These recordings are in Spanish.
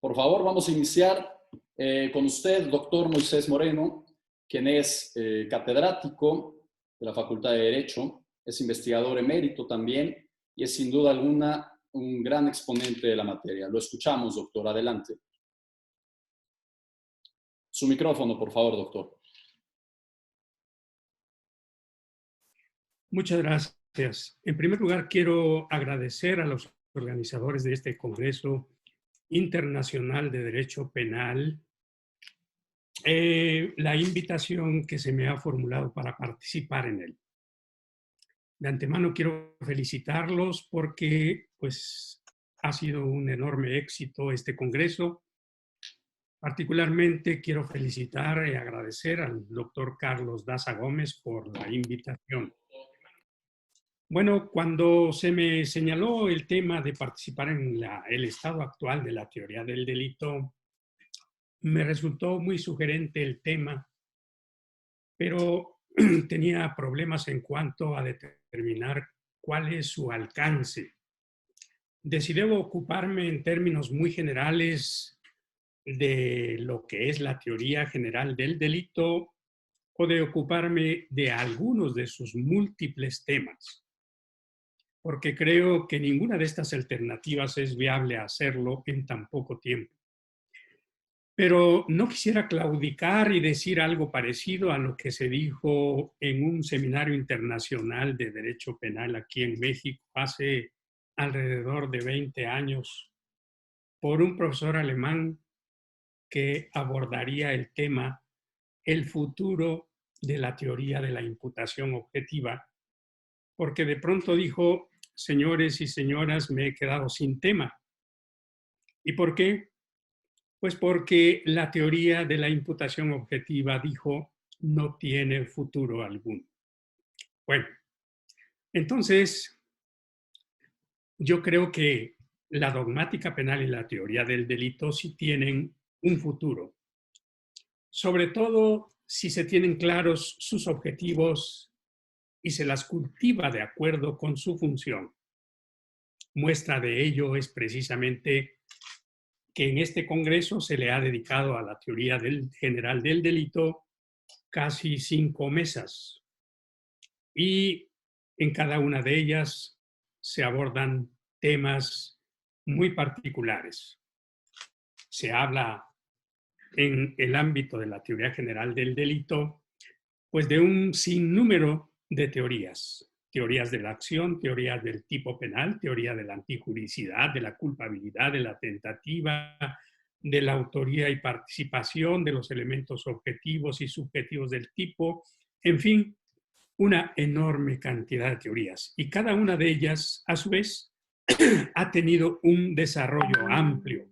Por favor, vamos a iniciar con usted, doctor Moisés Moreno, quien es catedrático de la Facultad de Derecho, es investigador emérito también y es sin duda alguna un gran exponente de la materia. Lo escuchamos, doctor. Adelante. Su micrófono, por favor, doctor. Muchas gracias. En primer lugar, quiero agradecer a los organizadores de este Congreso Internacional de Derecho Penal la invitación que se me ha formulado para participar en él. De antemano quiero felicitarlos porque pues, ha sido un enorme éxito este Congreso. Particularmente quiero felicitar y agradecer al doctor Carlos Daza Gómez por la invitación. Bueno, cuando se me señaló el tema de participar en el estado actual de la teoría del delito, me resultó muy sugerente el tema, pero tenía problemas en cuanto a determinar cuál es su alcance. De si debo ocuparme en términos muy generales de lo que es la teoría general del delito o de ocuparme de algunos de sus múltiples temas, porque creo que ninguna de estas alternativas es viable hacerlo en tan poco tiempo. Pero no quisiera claudicar y decir algo parecido a lo que se dijo en un seminario internacional de derecho penal aquí en México hace alrededor de 20 años por un profesor alemán que abordaría el tema el futuro de la teoría de la imputación objetiva, porque de pronto dijo, señores y señoras, me he quedado sin tema. ¿Y por qué? Pues porque la teoría de la imputación objetiva, dijo, no tiene futuro alguno. Bueno, entonces, yo creo que la dogmática penal y la teoría del delito sí tienen un futuro. Sobre todo si se tienen claros sus objetivos y se las cultiva de acuerdo con su función. Muestra de ello es precisamente que en este Congreso se le ha dedicado a la teoría general del delito casi 5 mesas y en cada una de ellas se abordan temas muy particulares. Se habla en el ámbito de la teoría general del delito, pues de un sinnúmero de teorías. Teorías de la acción, teorías del tipo penal, teoría de la antijuricidad, de la culpabilidad, de la tentativa, de la autoría y participación, de los elementos objetivos y subjetivos del tipo, en fin, una enorme cantidad de teorías. Y cada una de ellas, a su vez, ha tenido un desarrollo amplio,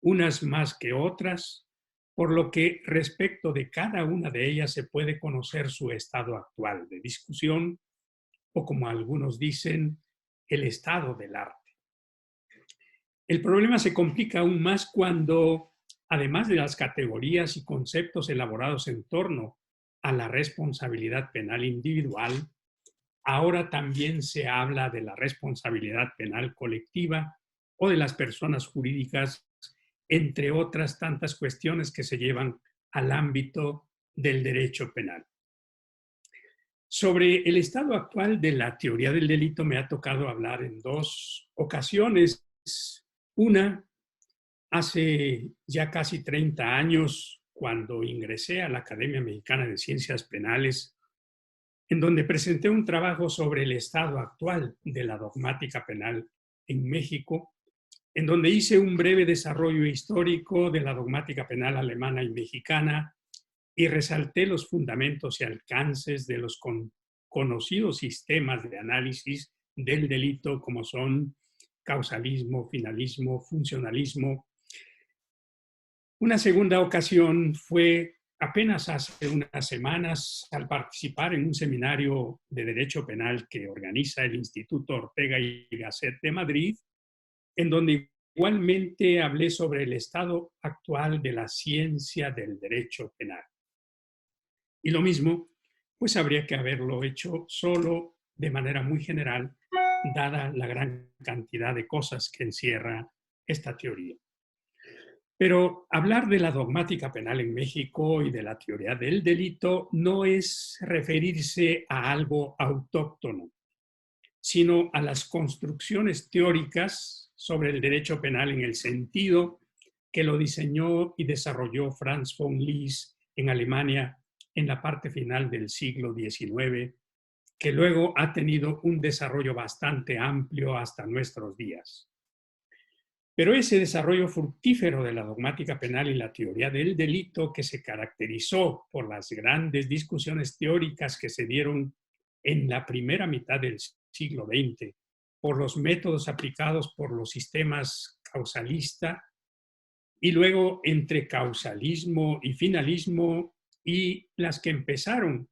unas más que otras, por lo que respecto de cada una de ellas se puede conocer su estado actual de discusión o, como algunos dicen, el estado del arte. El problema se complica aún más cuando, además de las categorías y conceptos elaborados en torno a la responsabilidad penal individual, ahora también se habla de la responsabilidad penal colectiva o de las personas jurídicas, entre otras tantas cuestiones que se llevan al ámbito del derecho penal. Sobre el estado actual de la teoría del delito me ha tocado hablar en 2 ocasiones. Una, hace ya casi 30 años, cuando ingresé a la Academia Mexicana de Ciencias Penales, en donde presenté un trabajo sobre el estado actual de la dogmática penal en México, en donde hice un breve desarrollo histórico de la dogmática penal alemana y mexicana y resalté los fundamentos y alcances de los conocidos sistemas de análisis del delito como son causalismo, finalismo, funcionalismo. Una segunda ocasión fue apenas hace unas semanas al participar en un seminario de Derecho Penal que organiza el Instituto Ortega y Gasset de Madrid, en donde igualmente hablé sobre el estado actual de la ciencia del derecho penal. Y lo mismo, pues habría que haberlo hecho solo de manera muy general, dada la gran cantidad de cosas que encierra esta teoría. Pero hablar de la dogmática penal en México y de la teoría del delito no es referirse a algo autóctono, sino a las construcciones teóricas sobre el derecho penal en el sentido que lo diseñó y desarrolló Franz von Lis en Alemania en la parte final del siglo XIX, que luego ha tenido un desarrollo bastante amplio hasta nuestros días. Pero ese desarrollo fructífero de la dogmática penal y la teoría del delito, que se caracterizó por las grandes discusiones teóricas que se dieron en la primera mitad del siglo XX, por los métodos aplicados por los sistemas causalista y luego entre causalismo y finalismo, y las que empezaron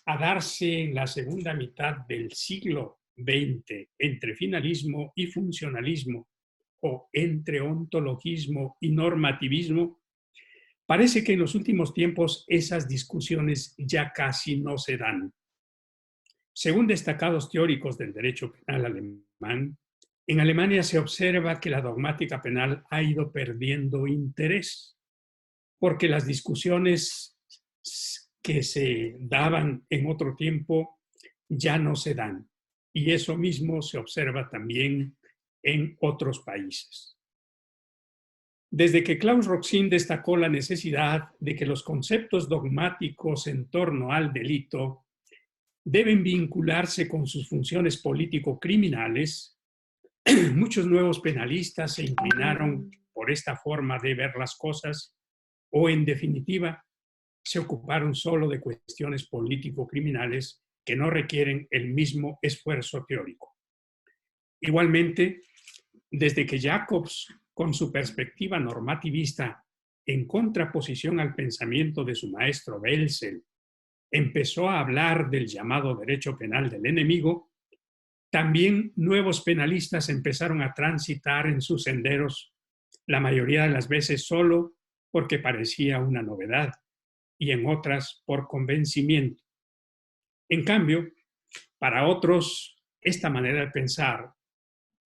a darse en la segunda mitad del siglo XX entre finalismo y funcionalismo, o entre ontologismo y normativismo, parece que en los últimos tiempos esas discusiones ya casi no se dan. Según destacados teóricos del derecho penal alemán, en Alemania se observa que la dogmática penal ha ido perdiendo interés, porque las discusiones que se daban en otro tiempo ya no se dan. Y eso mismo se observa también en otros países. Desde que Klaus Roxin destacó la necesidad de que los conceptos dogmáticos en torno al delito deben vincularse con sus funciones político-criminales, muchos nuevos penalistas se inclinaron por esta forma de ver las cosas o, en definitiva, se ocuparon solo de cuestiones político-criminales que no requieren el mismo esfuerzo teórico. Igualmente, desde que Jacobs, con su perspectiva normativista, en contraposición al pensamiento de su maestro Welsel, empezó a hablar del llamado derecho penal del enemigo, también nuevos penalistas empezaron a transitar en sus senderos, la mayoría de las veces solo porque parecía una novedad y en otras por convencimiento. En cambio, para otros, esta manera de pensar,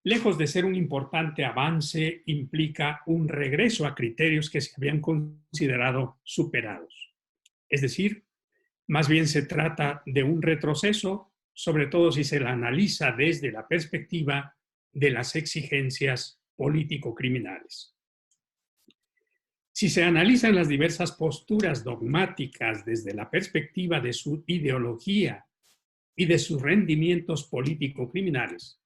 lejos de ser un importante avance, implica un regreso a criterios que se habían considerado superados. Es decir, más bien se trata de un retroceso, sobre todo si se la analiza desde la perspectiva de las exigencias político-criminales. Si se analizan las diversas posturas dogmáticas desde la perspectiva de su ideología y de sus rendimientos político-criminales,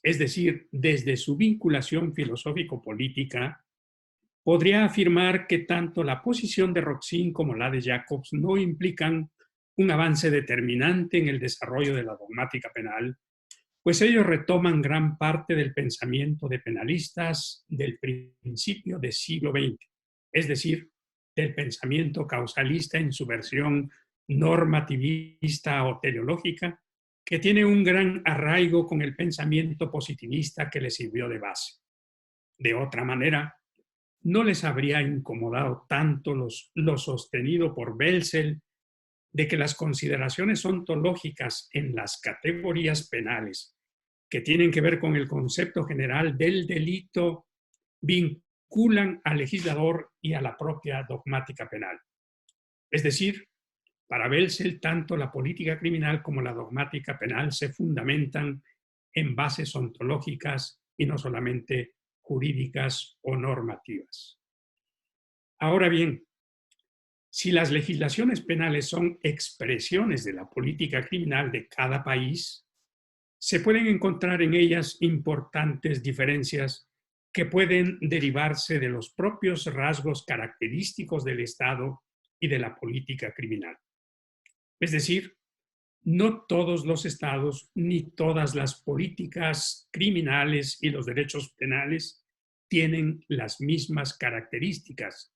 es decir, desde su vinculación filosófico-política, podría afirmar que tanto la posición de Roxin como la de Jacobs no implican un avance determinante en el desarrollo de la dogmática penal, pues ellos retoman gran parte del pensamiento de penalistas del principio del siglo XX, es decir, del pensamiento causalista en su versión normativista o teleológica, que tiene un gran arraigo con el pensamiento positivista que le sirvió de base. De otra manera, no les habría incomodado tanto lo sostenido por Welsel de que las consideraciones ontológicas en las categorías penales que tienen que ver con el concepto general del delito vinculan al legislador y a la propia dogmática penal. Es decir, para Welsel, tanto la política criminal como la dogmática penal se fundamentan en bases ontológicas y no solamente jurídicas o normativas. Ahora bien, si las legislaciones penales son expresiones de la política criminal de cada país, se pueden encontrar en ellas importantes diferencias que pueden derivarse de los propios rasgos característicos del Estado y de la política criminal. Es decir, no todos los estados ni todas las políticas criminales y los derechos penales tienen las mismas características.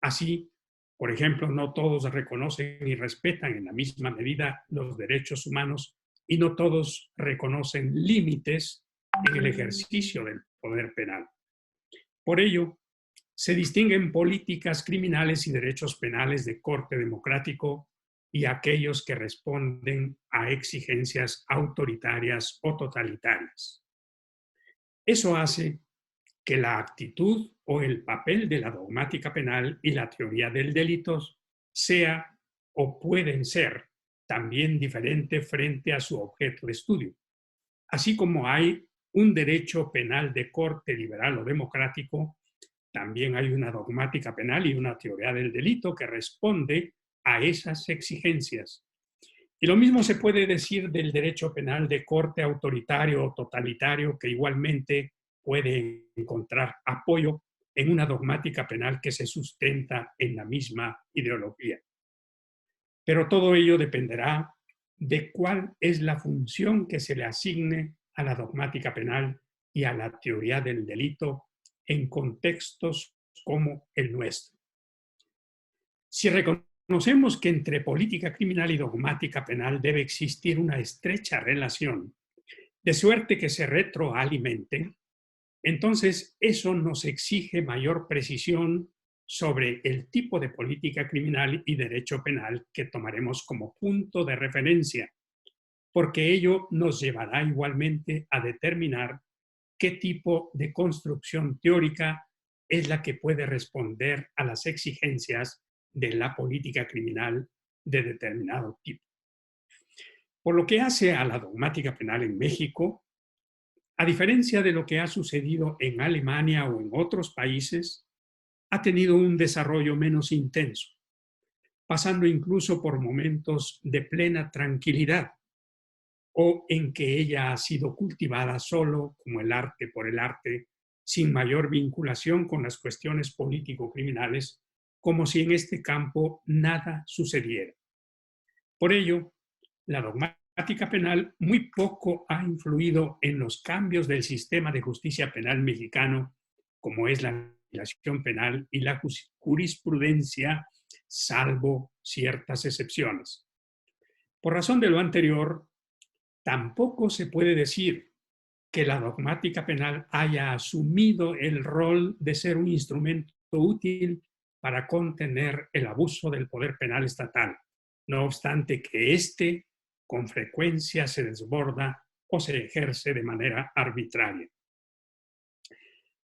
Así, por ejemplo, no todos reconocen y respetan en la misma medida los derechos humanos y no todos reconocen límites en el ejercicio del poder penal. Por ello, se distinguen políticas criminales y derechos penales de corte democrático y aquellos que responden a exigencias autoritarias o totalitarias. Eso hace que la actitud o el papel de la dogmática penal y la teoría del delito sea o pueden ser también diferente frente a su objeto de estudio. Así como hay un derecho penal de corte liberal o democrático, también hay una dogmática penal y una teoría del delito que responde a esas exigencias. Y lo mismo se puede decir del derecho penal de corte autoritario o totalitario, que igualmente puede encontrar apoyo en una dogmática penal que se sustenta en la misma ideología. Pero todo ello dependerá de cuál es la función que se le asigne a la dogmática penal y a la teoría del delito en contextos como el nuestro. Si reconocemos que entre política criminal y dogmática penal debe existir una estrecha relación, de suerte que se retroalimenten, entonces eso nos exige mayor precisión sobre el tipo de política criminal y derecho penal que tomaremos como punto de referencia, porque ello nos llevará igualmente a determinar qué tipo de construcción teórica es la que puede responder a las exigencias de la política criminal de determinado tipo. Por lo que hace a la dogmática penal en México, a diferencia de lo que ha sucedido en Alemania o en otros países, ha tenido un desarrollo menos intenso, pasando incluso por momentos de plena tranquilidad o en que ella ha sido cultivada solo como el arte por el arte, sin mayor vinculación con las cuestiones político-criminales, como si en este campo nada sucediera. Por ello, la dogmática penal muy poco ha influido en los cambios del sistema de justicia penal mexicano, como es la legislación penal y la jurisprudencia, salvo ciertas excepciones. Por razón de lo anterior, tampoco se puede decir que la dogmática penal haya asumido el rol de ser un instrumento útil para contener el abuso del poder penal estatal, no obstante que éste con frecuencia se desborda o se ejerce de manera arbitraria.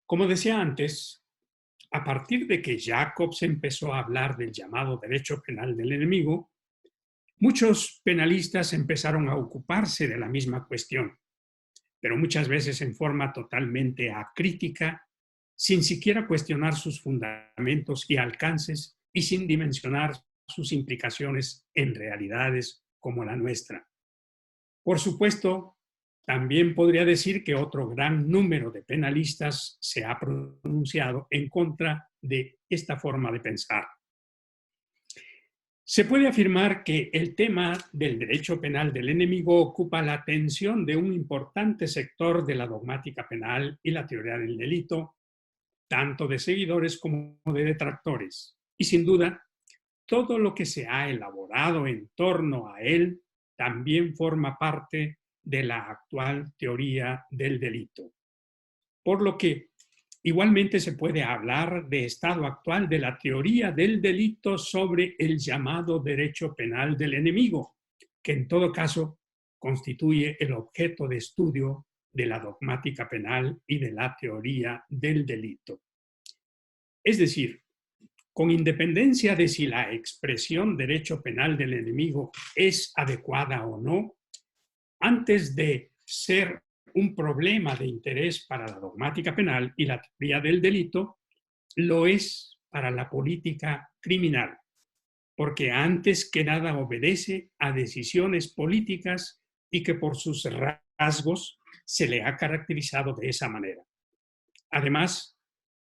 Como decía antes, a partir de que Jacobs empezó a hablar del llamado derecho penal del enemigo, muchos penalistas empezaron a ocuparse de la misma cuestión, pero muchas veces en forma totalmente acrítica, sin siquiera cuestionar sus fundamentos y alcances y sin dimensionar sus implicaciones en realidades como la nuestra. Por supuesto, también podría decir que otro gran número de penalistas se ha pronunciado en contra de esta forma de pensar. Se puede afirmar que el tema del derecho penal del enemigo ocupa la atención de un importante sector de la dogmática penal y la teoría del delito, tanto de seguidores como de detractores. Y sin duda, todo lo que se ha elaborado en torno a él también forma parte de la actual teoría del delito. Por lo que igualmente se puede hablar de estado actual de la teoría del delito sobre el llamado derecho penal del enemigo, que en todo caso constituye el objeto de estudio de la dogmática penal y de la teoría del delito. Es decir, con independencia de si la expresión derecho penal del enemigo es adecuada o no, antes de ser un problema de interés para la dogmática penal y la teoría del delito, lo es para la política criminal, porque antes que nada obedece a decisiones políticas y que por sus rasgos se le ha caracterizado de esa manera. Además,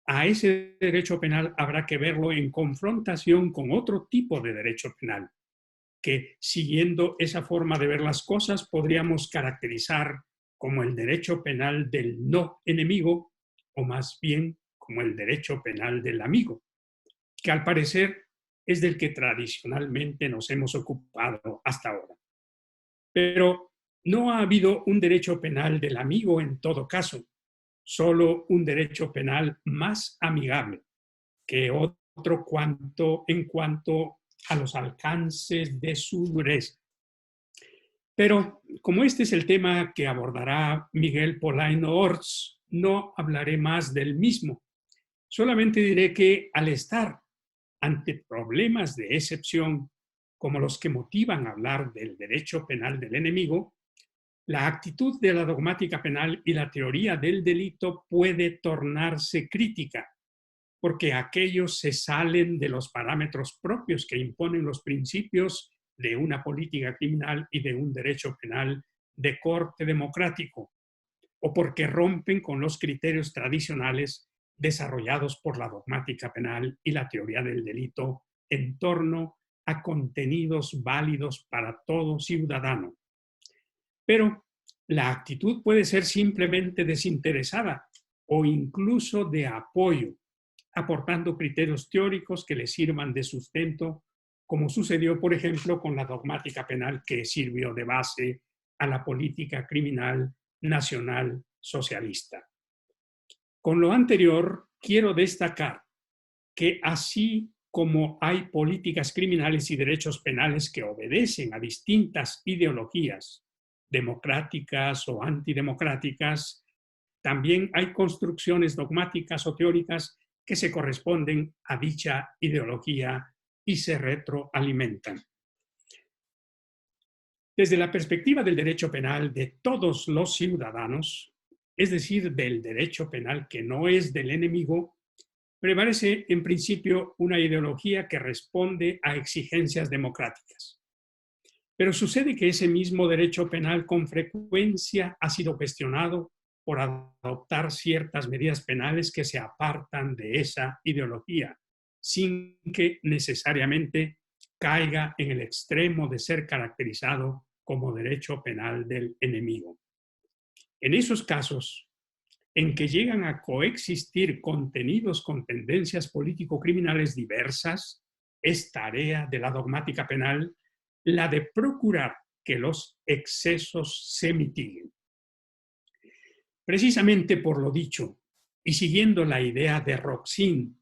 a ese derecho penal habrá que verlo en confrontación con otro tipo de derecho penal, que siguiendo esa forma de ver las cosas podríamos caracterizar como el derecho penal del no enemigo, o más bien como el derecho penal del amigo, que al parecer es del que tradicionalmente nos hemos ocupado hasta ahora. Pero no ha habido un derecho penal del amigo en todo caso, solo un derecho penal más amigable que otro en cuanto a los alcances de su dureza. Pero como este es el tema que abordará Miguel Polaino Orts, no hablaré más del mismo. Solamente diré que al estar ante problemas de excepción, como los que motivan a hablar del derecho penal del enemigo, la actitud de la dogmática penal y la teoría del delito puede tornarse crítica, porque aquellos se salen de los parámetros propios que imponen los principios de una política criminal y de un derecho penal de corte democrático, o porque rompen con los criterios tradicionales desarrollados por la dogmática penal y la teoría del delito en torno a contenidos válidos para todo ciudadano. Pero la actitud puede ser simplemente desinteresada o incluso de apoyo, aportando criterios teóricos que le sirvan de sustento, como sucedió, por ejemplo, con la dogmática penal que sirvió de base a la política criminal nacional socialista. Con lo anterior, quiero destacar que así como hay políticas criminales y derechos penales que obedecen a distintas ideologías, democráticas o antidemocráticas, también hay construcciones dogmáticas o teóricas que se corresponden a dicha ideología y se retroalimentan. Desde la perspectiva del derecho penal de todos los ciudadanos, es decir, del derecho penal que no es del enemigo, prevalece en principio una ideología que responde a exigencias democráticas. Pero sucede que ese mismo derecho penal con frecuencia ha sido cuestionado por adoptar ciertas medidas penales que se apartan de esa ideología, sin que necesariamente caiga en el extremo de ser caracterizado como derecho penal del enemigo. En esos casos, en que llegan a coexistir contenidos con tendencias político-criminales diversas, es tarea de la dogmática penal la de procurar que los excesos se mitiguen. Precisamente por lo dicho, y siguiendo la idea de Roxin,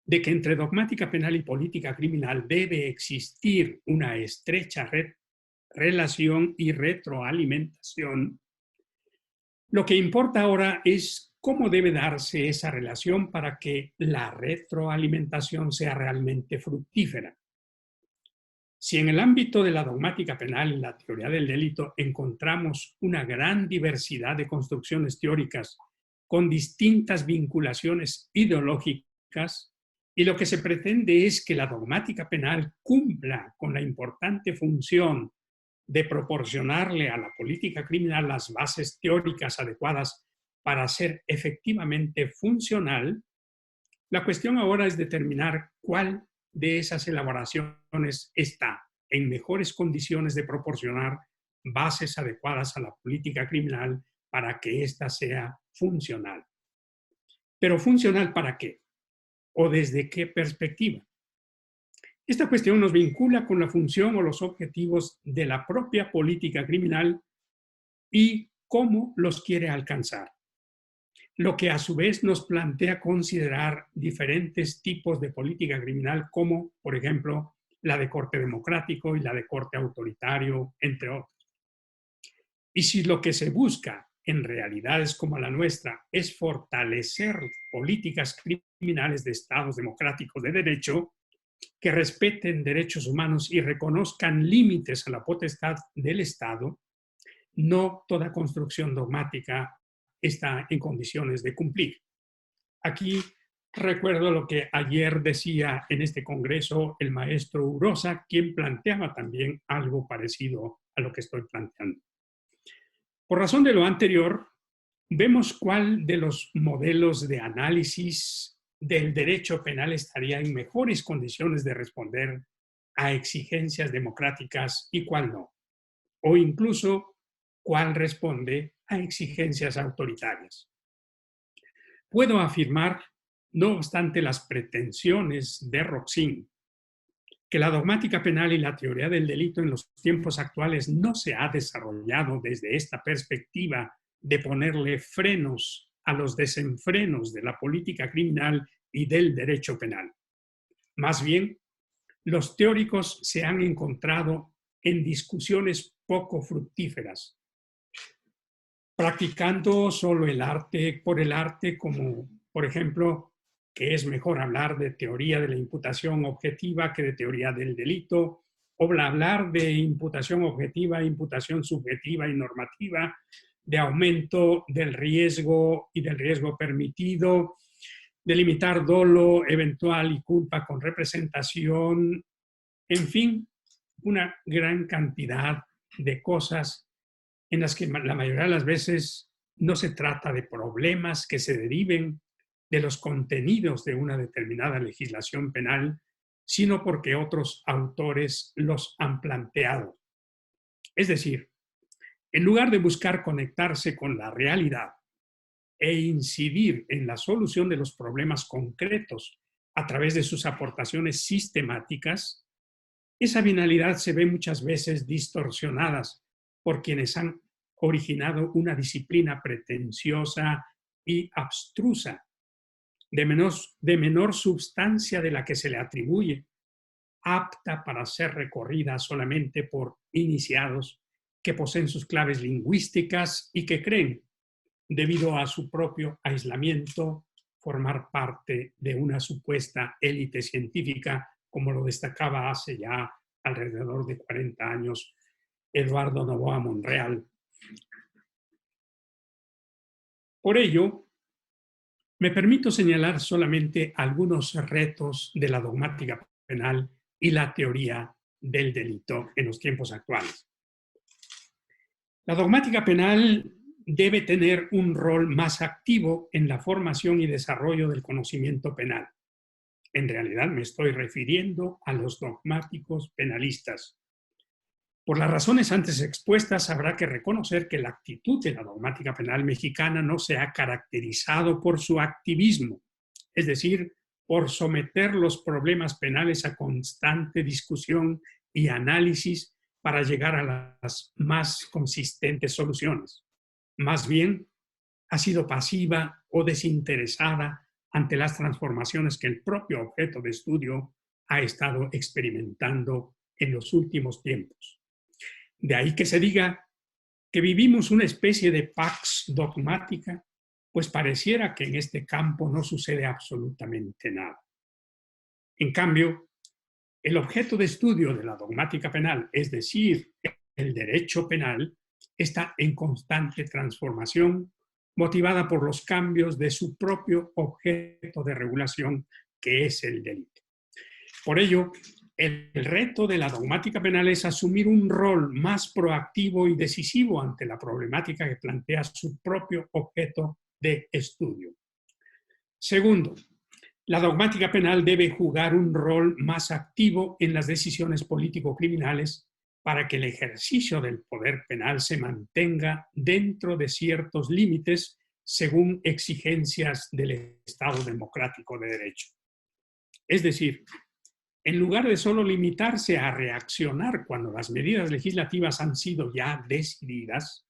de que entre dogmática penal y política criminal debe existir una estrecha relación y retroalimentación, lo que importa ahora es cómo debe darse esa relación para que la retroalimentación sea realmente fructífera. Si en el ámbito de la dogmática penal y la teoría del delito encontramos una gran diversidad de construcciones teóricas con distintas vinculaciones ideológicas, y lo que se pretende es que la dogmática penal cumpla con la importante función de proporcionarle a la política criminal las bases teóricas adecuadas para ser efectivamente funcional, la cuestión ahora es determinar cuál de esas elaboraciones está en mejores condiciones de proporcionar bases adecuadas a la política criminal para que ésta sea funcional. ¿Pero funcional para qué? ¿O desde qué perspectiva? Esta cuestión nos vincula con la función o los objetivos de la propia política criminal y cómo los quiere alcanzar, lo que a su vez nos plantea considerar diferentes tipos de política criminal como, por ejemplo, la de corte democrático y la de corte autoritario, entre otros. Y si lo que se busca en realidades como la nuestra es fortalecer políticas criminales de estados democráticos de derecho, que respeten derechos humanos y reconozcan límites a la potestad del Estado, no toda construcción dogmática está en condiciones de cumplir. Aquí recuerdo lo que ayer decía en este congreso el maestro Urosa, quien planteaba también algo parecido a lo que estoy planteando. Por razón de lo anterior, vemos cuál de los modelos de análisis del derecho penal estaría en mejores condiciones de responder a exigencias democráticas y cuál no, o incluso cuál responde a exigencias autoritarias. Puedo afirmar, no obstante las pretensiones de Roxin, que la dogmática penal y la teoría del delito en los tiempos actuales no se ha desarrollado desde esta perspectiva de ponerle frenos a los desenfrenos de la política criminal y del derecho penal. Más bien, los teóricos se han encontrado en discusiones poco fructíferas, practicando solo el arte por el arte, como por ejemplo, que es mejor hablar de teoría de la imputación objetiva que de teoría del delito, o hablar de imputación objetiva, imputación subjetiva y normativa, de aumento del riesgo y del riesgo permitido, de limitar dolo eventual y culpa con representación, en fin, una gran cantidad de cosas en las que la mayoría de las veces no se trata de problemas que se deriven de los contenidos de una determinada legislación penal, sino porque otros autores los han planteado. Es decir, en lugar de buscar conectarse con la realidad e incidir en la solución de los problemas concretos a través de sus aportaciones sistemáticas, esa finalidad se ve muchas veces distorsionadas por quienes han originado una disciplina pretenciosa y abstrusa, de menor substancia de la que se le atribuye, apta para ser recorrida solamente por iniciados que poseen sus claves lingüísticas y que creen, debido a su propio aislamiento, formar parte de una supuesta élite científica, como lo destacaba hace ya alrededor de 40 años Eduardo Novoa Monreal. Por ello, me permito señalar solamente algunos retos de la dogmática penal y la teoría del delito en los tiempos actuales. La dogmática penal debe tener un rol más activo en la formación y desarrollo del conocimiento penal. En realidad me estoy refiriendo a los dogmáticos penalistas. Por las razones antes expuestas, habrá que reconocer que la actitud de la dogmática penal mexicana no se ha caracterizado por su activismo, es decir, por someter los problemas penales a constante discusión y análisis para llegar a las más consistentes soluciones. Más bien, ha sido pasiva o desinteresada ante las transformaciones que el propio objeto de estudio ha estado experimentando en los últimos tiempos. De ahí que se diga que vivimos una especie de pax dogmática, pues pareciera que en este campo no sucede absolutamente nada. En cambio, el objeto de estudio de la dogmática penal, es decir, el derecho penal, está en constante transformación, motivada por los cambios de su propio objeto de regulación, que es el delito. Por ello, el reto de la dogmática penal es asumir un rol más proactivo y decisivo ante la problemática que plantea su propio objeto de estudio. Segundo, la dogmática penal debe jugar un rol más activo en las decisiones político-criminales para que el ejercicio del poder penal se mantenga dentro de ciertos límites según exigencias del Estado democrático de derecho. Es decir, en lugar de solo limitarse a reaccionar cuando las medidas legislativas han sido ya decididas,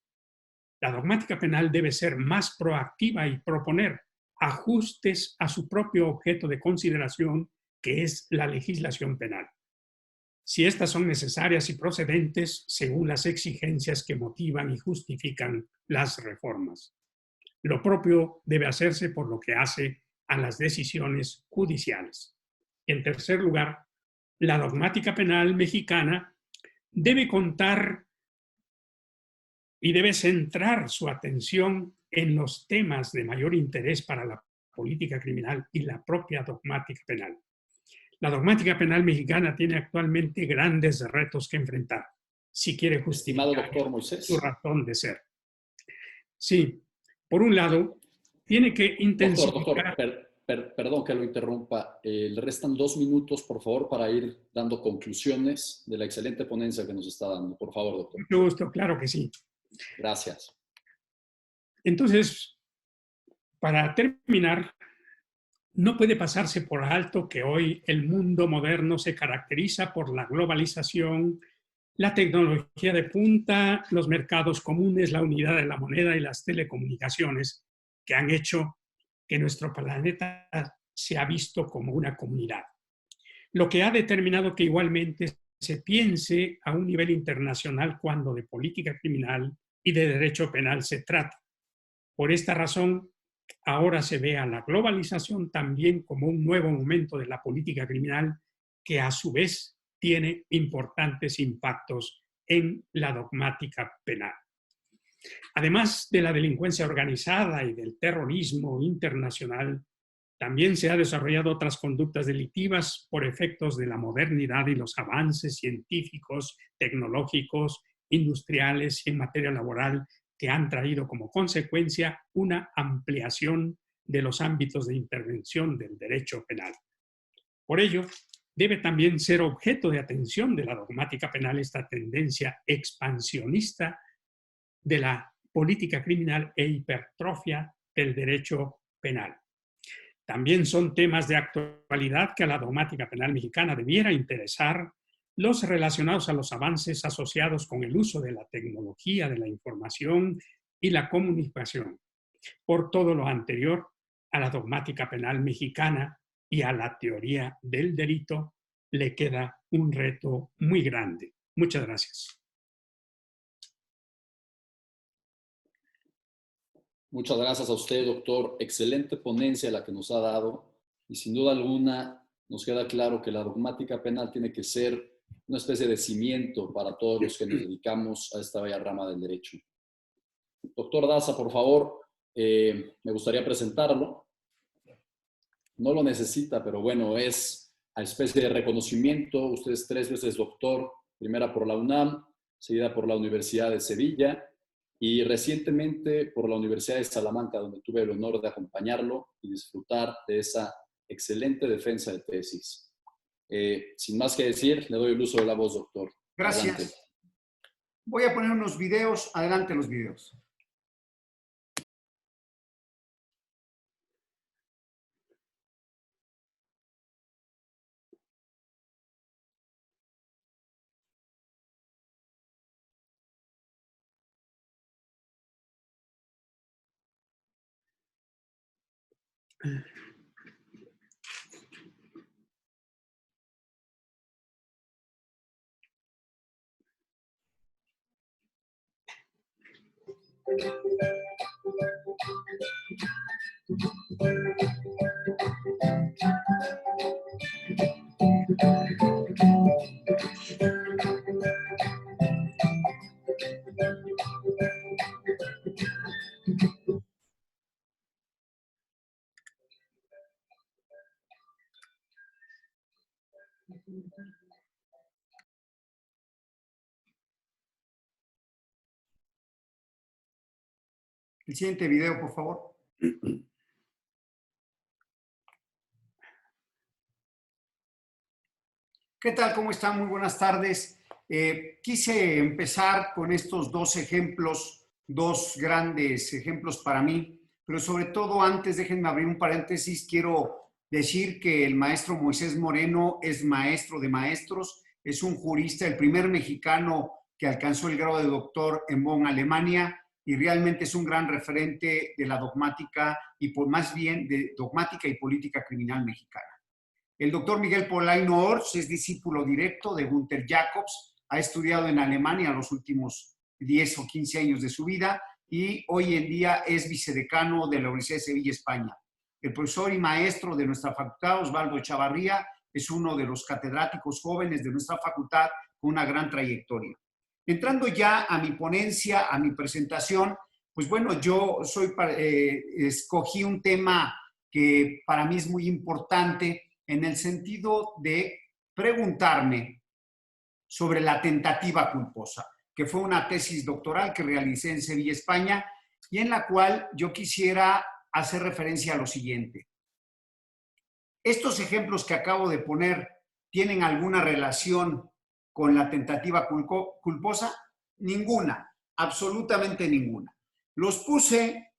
la dogmática penal debe ser más proactiva y proponer ajustes a su propio objeto de consideración, que es la legislación penal, si estas son necesarias y procedentes según las exigencias que motivan y justifican las reformas. Lo propio debe hacerse por lo que hace a las decisiones judiciales. En tercer lugar, la dogmática penal mexicana debe contar y debe centrar su atención en los temas de mayor interés para la política criminal y la propia dogmática penal. La dogmática penal mexicana tiene actualmente grandes retos que enfrentar, si quiere justificar Estimado doctor Moisés, su razón de ser. Sí, por un lado, tiene que intensificar... Perdón que lo interrumpa. Le restan 2 minutos, por favor, para ir dando conclusiones de la excelente ponencia que nos está dando. Por favor, doctor. Mucho gusto, claro que sí. Gracias. Entonces, para terminar, no puede pasarse por alto que hoy el mundo moderno se caracteriza por la globalización, la tecnología de punta, los mercados comunes, la unidad de la moneda y las telecomunicaciones, que han hecho que nuestro planeta se ha visto como una comunidad. Lo que ha determinado que igualmente se piense a un nivel internacional cuando de política criminal y de derecho penal se trata. Por esta razón, ahora se ve a la globalización también como un nuevo momento de la política criminal que a su vez tiene importantes impactos en la dogmática penal. Además de la delincuencia organizada y del terrorismo internacional, también se han desarrollado otras conductas delictivas por efectos de la modernidad y los avances científicos, tecnológicos, industriales y en materia laboral que han traído como consecuencia una ampliación de los ámbitos de intervención del derecho penal. Por ello, debe también ser objeto de atención de la dogmática penal esta tendencia expansionista de la política criminal e hipertrofia del derecho penal. También son temas de actualidad que a la dogmática penal mexicana debiera interesar los relacionados a los avances asociados con el uso de la tecnología, de la información y la comunicación. Por todo lo anterior, a la dogmática penal mexicana y a la teoría del delito le queda un reto muy grande. Muchas gracias. Muchas gracias a usted, doctor. Excelente ponencia la que nos ha dado y sin duda alguna nos queda claro que la dogmática penal tiene que ser una especie de cimiento para todos los que nos dedicamos a esta bella rama del derecho. Doctor Daza, por favor, me gustaría presentarlo. No lo necesita, pero bueno, es a especie de reconocimiento. Usted es 3 veces doctor, primera por la UNAM, seguida por la Universidad de Sevilla y recientemente por la Universidad de Salamanca, donde tuve el honor de acompañarlo y disfrutar de esa excelente defensa de tesis. Sin más que decir, le doy el uso de la voz, doctor. Gracias. Adelante. Voy a poner unos videos. Adelante los videos. El siguiente video, por favor. ¿Qué tal? ¿Cómo están? Muy buenas tardes. Quise empezar con estos 2 ejemplos, 2 grandes ejemplos para mí, pero sobre todo antes, déjenme abrir un paréntesis, quiero decir que el maestro Moisés Moreno es maestro de maestros, es un jurista, el primer mexicano que alcanzó el grado de doctor en Bonn, Alemania, y realmente es un gran referente de la dogmática y más bien de dogmática y política criminal mexicana. El doctor Miguel Polaino Orts es discípulo directo de Günther Jacobs, ha estudiado en Alemania los últimos 10 o 15 años de su vida y hoy en día es vicedecano de la Universidad de Sevilla, España. El profesor y maestro de nuestra facultad, Osvaldo Chavarría, es uno de los catedráticos jóvenes de nuestra facultad con una gran trayectoria. Entrando ya a mi ponencia, a mi presentación, pues bueno, yo escogí un tema que para mí es muy importante en el sentido de preguntarme sobre la tentativa culposa, que fue una tesis doctoral que realicé en Sevilla, España, y en la cual yo quisiera hacer referencia a lo siguiente. ¿Estos ejemplos que acabo de poner tienen alguna relación con la tentativa culposa? Ninguna, absolutamente ninguna. Los puse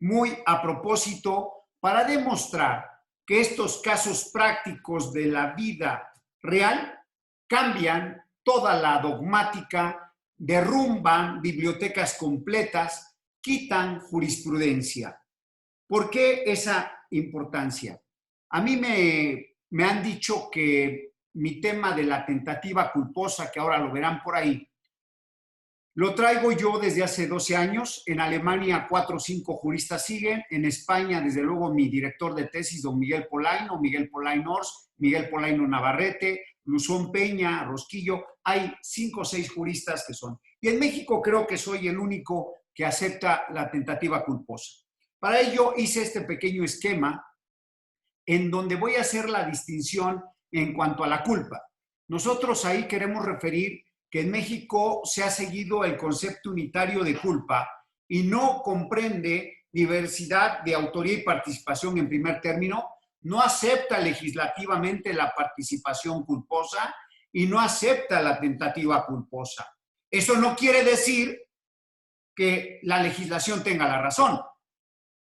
muy a propósito para demostrar que estos casos prácticos de la vida real cambian toda la dogmática, derrumban bibliotecas completas, quitan jurisprudencia. ¿Por qué esa importancia? A mí me han dicho que mi tema de la tentativa culposa, que ahora lo verán por ahí, Lo traigo yo desde hace 12 años. En Alemania 4 o 5 juristas siguen. En España, desde luego, mi director de tesis, don Miguel Polaino, Miguel Polaino Ors, Miguel Polaino Navarrete, Luzón Peña, Rosquillo. Hay 5 o 6 juristas que son. Y en México creo que soy el único que acepta la tentativa culposa. Para ello hice este pequeño esquema en donde voy a hacer la distinción en cuanto a la culpa. Nosotros ahí queremos referir que en México se ha seguido el concepto unitario de culpa y no comprende diversidad de autoría y participación en primer término, no acepta legislativamente la participación culposa y no acepta la tentativa culposa. Eso no quiere decir que la legislación tenga la razón.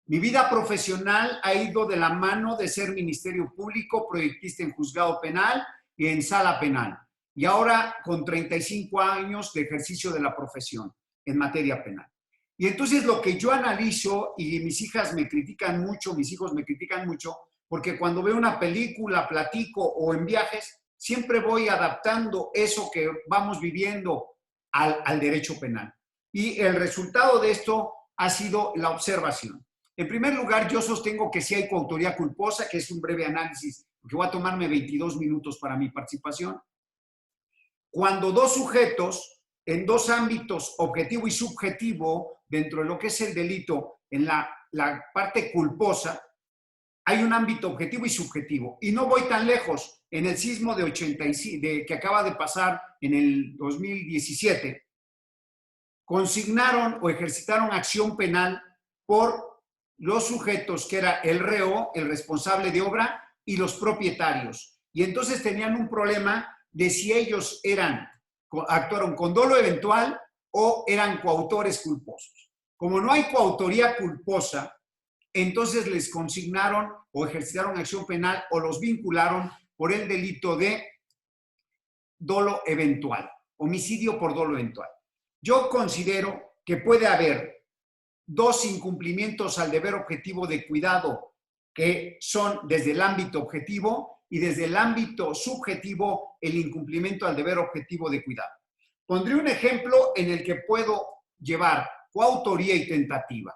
Mi vida profesional ha ido de la mano de ser Ministerio Público, proyectista en juzgado penal y en sala penal. Y ahora con 35 años de ejercicio de la profesión en materia penal. Y entonces lo que yo analizo, y mis hijas me critican mucho, mis hijos me critican mucho, porque cuando veo una película, platico o en viajes, siempre voy adaptando eso que vamos viviendo al derecho penal. Y el resultado de esto ha sido la observación. En primer lugar, yo sostengo que sí hay coautoría culposa, que es un breve análisis, que voy a tomarme 22 minutos para mi participación. Cuando dos sujetos en dos ámbitos, objetivo y subjetivo, dentro de lo que es el delito, en la parte culposa, hay un ámbito objetivo y subjetivo. Y no voy tan lejos. En el sismo de 85, que acaba de pasar en el 2017, consignaron o ejercitaron acción penal por los sujetos que era el reo, el responsable de obra y los propietarios. Y entonces tenían un problema de si ellos actuaron con dolo eventual o eran coautores culposos. Como no hay coautoría culposa, entonces les consignaron o ejercitaron acción penal o los vincularon por el delito de dolo eventual, homicidio por dolo eventual. Yo considero que puede haber dos incumplimientos al deber objetivo de cuidado que son desde el ámbito objetivo y desde el ámbito subjetivo el incumplimiento al deber objetivo de cuidado. Pondré un ejemplo en el que puedo llevar coautoría y tentativa.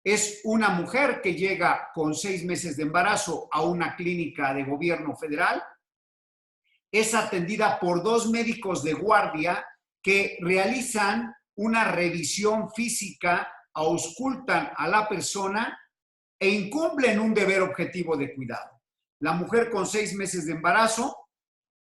Es una mujer que llega con 6 meses de embarazo a una clínica de gobierno federal, es atendida por 2 médicos de guardia que realizan una revisión física, auscultan a la persona e incumplen un deber objetivo de cuidado. La mujer con 6 meses de embarazo,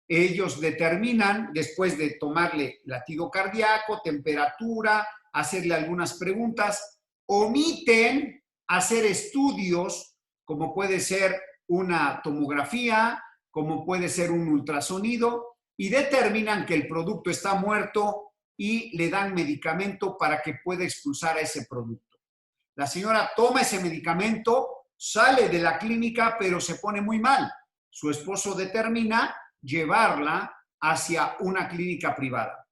ellos determinan, después de tomarle latido cardíaco, temperatura, hacerle algunas preguntas, omiten hacer estudios como puede ser una tomografía, como puede ser un ultrasonido, y determinan que el producto está muerto y le dan medicamento para que pueda expulsar a ese producto. La señora toma ese medicamento, sale de la clínica, pero se pone muy mal. Su esposo determina llevarla hacia una clínica privada.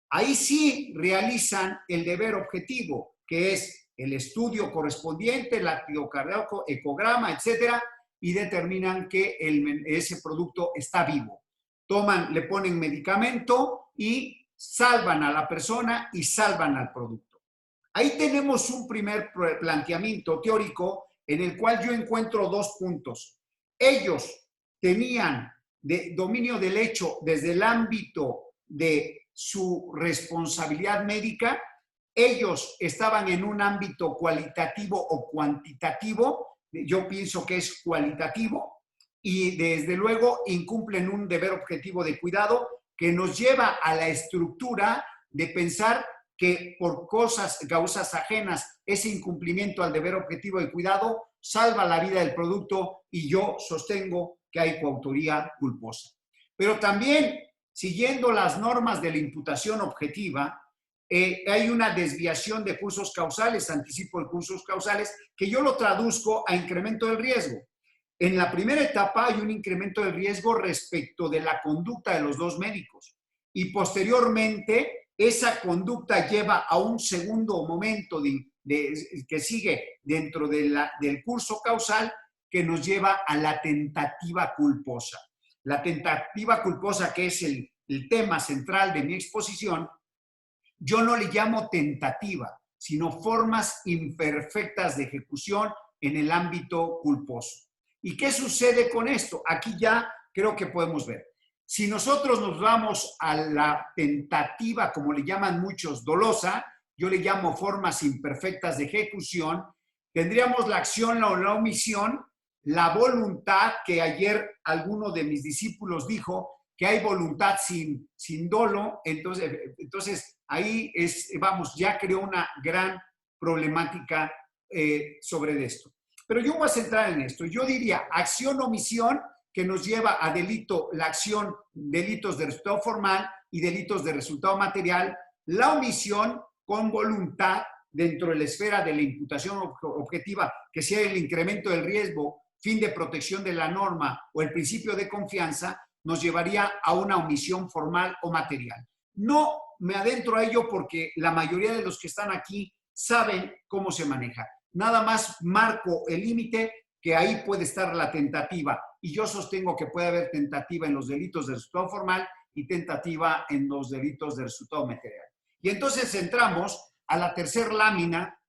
Ahí sí realizan el deber objetivo, que es el estudio correspondiente, el latido cardíaco, ecograma, etcétera, y determinan que ese producto está vivo. Le ponen medicamento y salvan a la persona y salvan al producto. Ahí tenemos un primer planteamiento teórico en el cual yo encuentro 2 puntos. Ellos tenían dominio del hecho desde el ámbito de su responsabilidad médica. Ellos estaban en un ámbito cualitativo o cuantitativo. Yo pienso que es cualitativo. Y desde luego incumplen un deber objetivo de cuidado que nos lleva a la estructura de pensar que por causas ajenas, ese incumplimiento al deber objetivo de cuidado salva la vida del producto y yo sostengo que hay coautoría culposa. Pero también, siguiendo las normas de la imputación objetiva, hay una desviación de cursos causales, anticipo de cursos causales, que yo lo traduzco a incremento del riesgo. En la primera etapa hay un incremento del riesgo respecto de la conducta de los 2 médicos y posteriormente esa conducta lleva a un segundo momento que sigue dentro del curso causal que nos lleva a la tentativa culposa. La tentativa culposa, que es el tema central de mi exposición, Yo no le llamo tentativa, sino formas imperfectas de ejecución en el ámbito culposo. ¿Y qué sucede con esto? Aquí ya creo que podemos ver. Si nosotros nos vamos a la tentativa, como le llaman muchos, dolosa, yo le llamo formas imperfectas de ejecución, tendríamos la acción o la omisión, la voluntad, que ayer alguno de mis discípulos dijo que hay voluntad sin dolo, entonces ahí vamos, ya creó una gran problemática sobre esto. Pero yo voy a centrar en esto. Yo diría acción-omisión, que nos lleva a delito, la acción, delitos de resultado formal y delitos de resultado material, la omisión con voluntad dentro de la esfera de la imputación objetiva, que sea el incremento del riesgo, fin de protección de la norma o el principio de confianza, nos llevaría a una omisión formal o material. No me adentro a ello porque la mayoría de los que están aquí saben cómo se maneja. Nada más marco el límite, que ahí puede estar la tentativa. Y yo sostengo que puede haber tentativa en los delitos de resultado formal y tentativa en los delitos de resultado material. Y entonces entramos a la tercera lámina,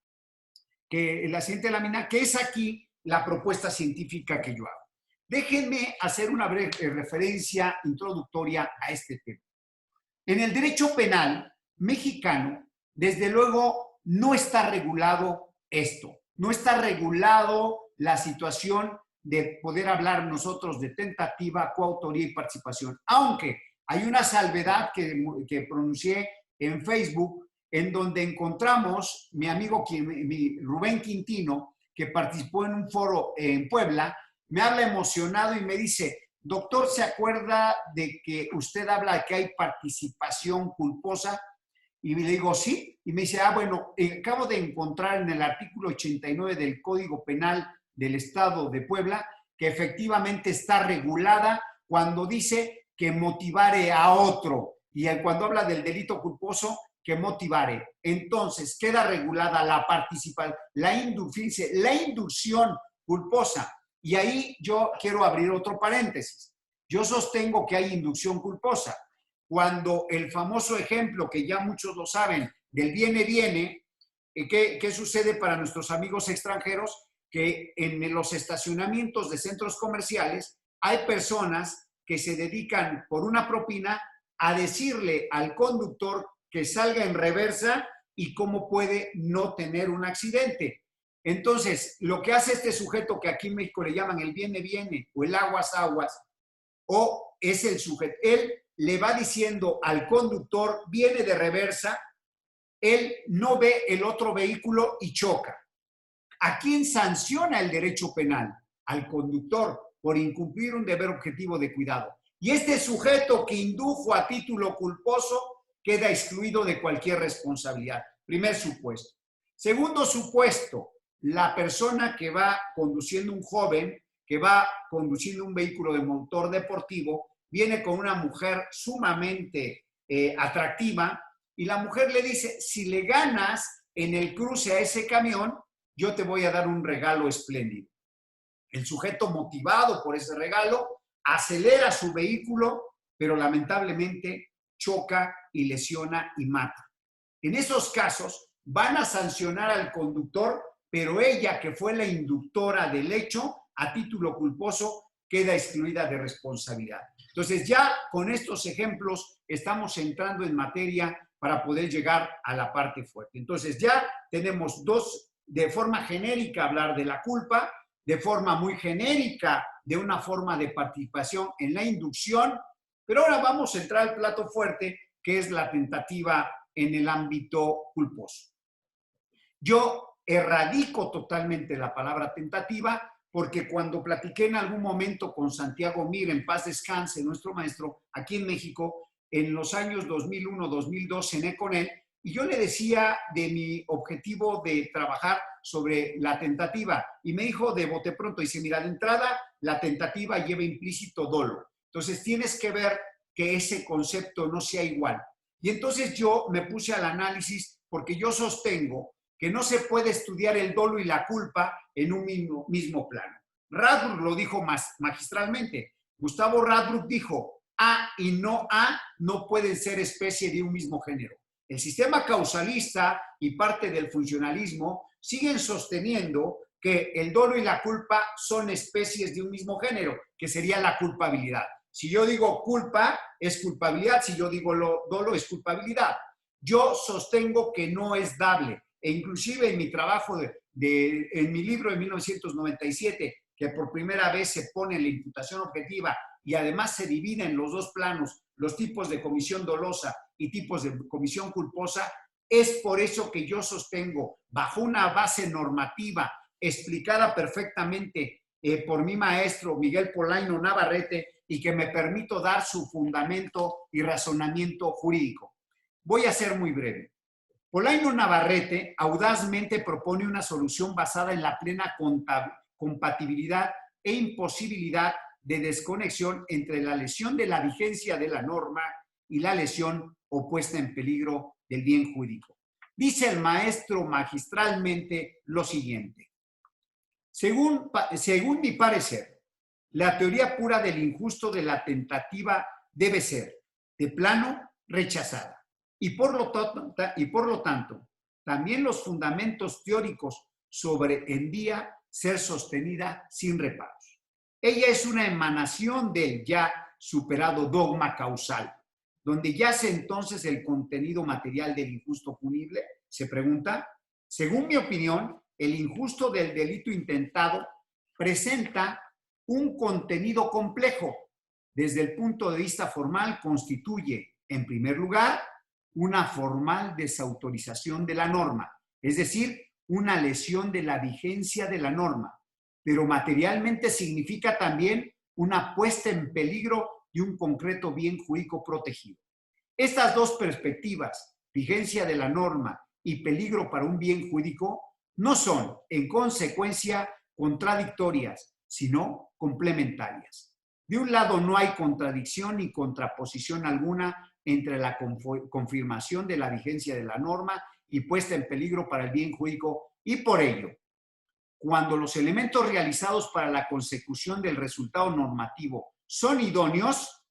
la siguiente lámina, que es aquí la propuesta científica que yo hago. Déjenme hacer una breve referencia introductoria a este tema. En el derecho penal mexicano, desde luego, no está regulado esto. No está regulado la situación de poder hablar nosotros de tentativa, coautoría y participación. Aunque hay una salvedad que pronuncié en Facebook, en donde encontramos mi amigo Rubén Quintino, que participó en un foro en Puebla, me habla emocionado y me dice, doctor, ¿se acuerda de que usted habla de que hay participación culposa? Y le digo, sí. Y me dice, bueno, acabo de encontrar en el artículo 89 del Código Penal del Estado de Puebla que efectivamente está regulada cuando dice que motivare a otro. Y cuando habla del delito culposo, que motivare. Entonces, queda regulada la participación, la inducción culposa. Y ahí yo quiero abrir otro paréntesis. Yo sostengo que hay inducción culposa. Cuando el famoso ejemplo, que ya muchos lo saben, del viene, ¿qué sucede para nuestros amigos extranjeros? Que en los estacionamientos de centros comerciales hay personas que se dedican por una propina a decirle al conductor que salga en reversa y cómo puede no tener un accidente. Entonces, lo que hace este sujeto, que aquí en México le llaman el viene o el aguas, o es el sujeto, él le va diciendo al conductor, viene de reversa, él no ve el otro vehículo y choca. ¿A quién sanciona el derecho penal? Al conductor, por incumplir un deber objetivo de cuidado. Y este sujeto que indujo a título culposo queda excluido de cualquier responsabilidad. Primer supuesto. Segundo supuesto, la persona que va conduciendo un joven, que va conduciendo un vehículo de motor deportivo, viene con una mujer sumamente atractiva y la mujer le dice, si le ganas en el cruce a ese camión, yo te voy a dar un regalo espléndido. El sujeto, motivado por ese regalo, acelera su vehículo, pero lamentablemente choca y lesiona y mata. En esos casos van a sancionar al conductor, pero ella, que fue la inductora del hecho, a título culposo, queda excluida de responsabilidad. Entonces, ya con estos ejemplos estamos entrando en materia para poder llegar a la parte fuerte. Entonces, ya tenemos dos, de forma genérica, hablar de la culpa, de forma muy genérica, de una forma de participación en la inducción, pero ahora vamos a entrar al plato fuerte, que es la tentativa en el ámbito culposo. Yo erradico totalmente la palabra tentativa, porque cuando platiqué en algún momento con Santiago Mir, en paz descanse, nuestro maestro, aquí en México, en los años 2001-2002, cené con él, y yo le decía de mi objetivo de trabajar sobre la tentativa, y me dijo de bote pronto, dice, mira, de entrada, la tentativa lleva implícito dolo. Entonces, tienes que ver que ese concepto no sea igual. Y entonces yo me puse al análisis, porque yo sostengo que no se puede estudiar el dolo y la culpa en un mismo plano. Radbruch lo dijo magistralmente. Gustavo Radbruch dijo, A y no A no pueden ser especie de un mismo género. El sistema causalista y parte del funcionalismo siguen sosteniendo que el dolo y la culpa son especies de un mismo género, que sería la culpabilidad. Si yo digo culpa, es culpabilidad. Si yo digo dolo, es culpabilidad. Yo sostengo que no es dable. E inclusive en mi trabajo, en mi libro de 1997, que por primera vez se pone la imputación objetiva y además se divide en los dos planos, los tipos de comisión dolosa y tipos de comisión culposa, es por eso que yo sostengo, bajo una base normativa explicada perfectamente por mi maestro Miguel Polaino Navarrete, y que me permito dar su fundamento y razonamiento jurídico. Voy a ser muy breve. Polaino Navarrete audazmente propone una solución basada en la plena compatibilidad e imposibilidad de desconexión entre la lesión de la vigencia de la norma y la lesión o puesta en peligro del bien jurídico. Dice el maestro magistralmente lo siguiente. Según mi parecer, la teoría pura del injusto de la tentativa debe ser, de plano, rechazada. Y por lo tanto, también los fundamentos teóricos sobre en día ser sostenida sin reparos. Ella es una emanación del ya superado dogma causal, donde yace entonces el contenido material del injusto punible. Se pregunta, según mi opinión, el injusto del delito intentado presenta un contenido complejo. Desde el punto de vista formal, constituye, en primer lugar, una formal desautorización de la norma, es decir, una lesión de la vigencia de la norma, pero materialmente significa también una puesta en peligro de un concreto bien jurídico protegido. Estas dos perspectivas, vigencia de la norma y peligro para un bien jurídico, no son, en consecuencia, contradictorias, sino complementarias. De un lado, no hay contradicción ni contraposición alguna entre la confirmación de la vigencia de la norma y puesta en peligro para el bien jurídico, y por ello, cuando los elementos realizados para la consecución del resultado normativo son idóneos,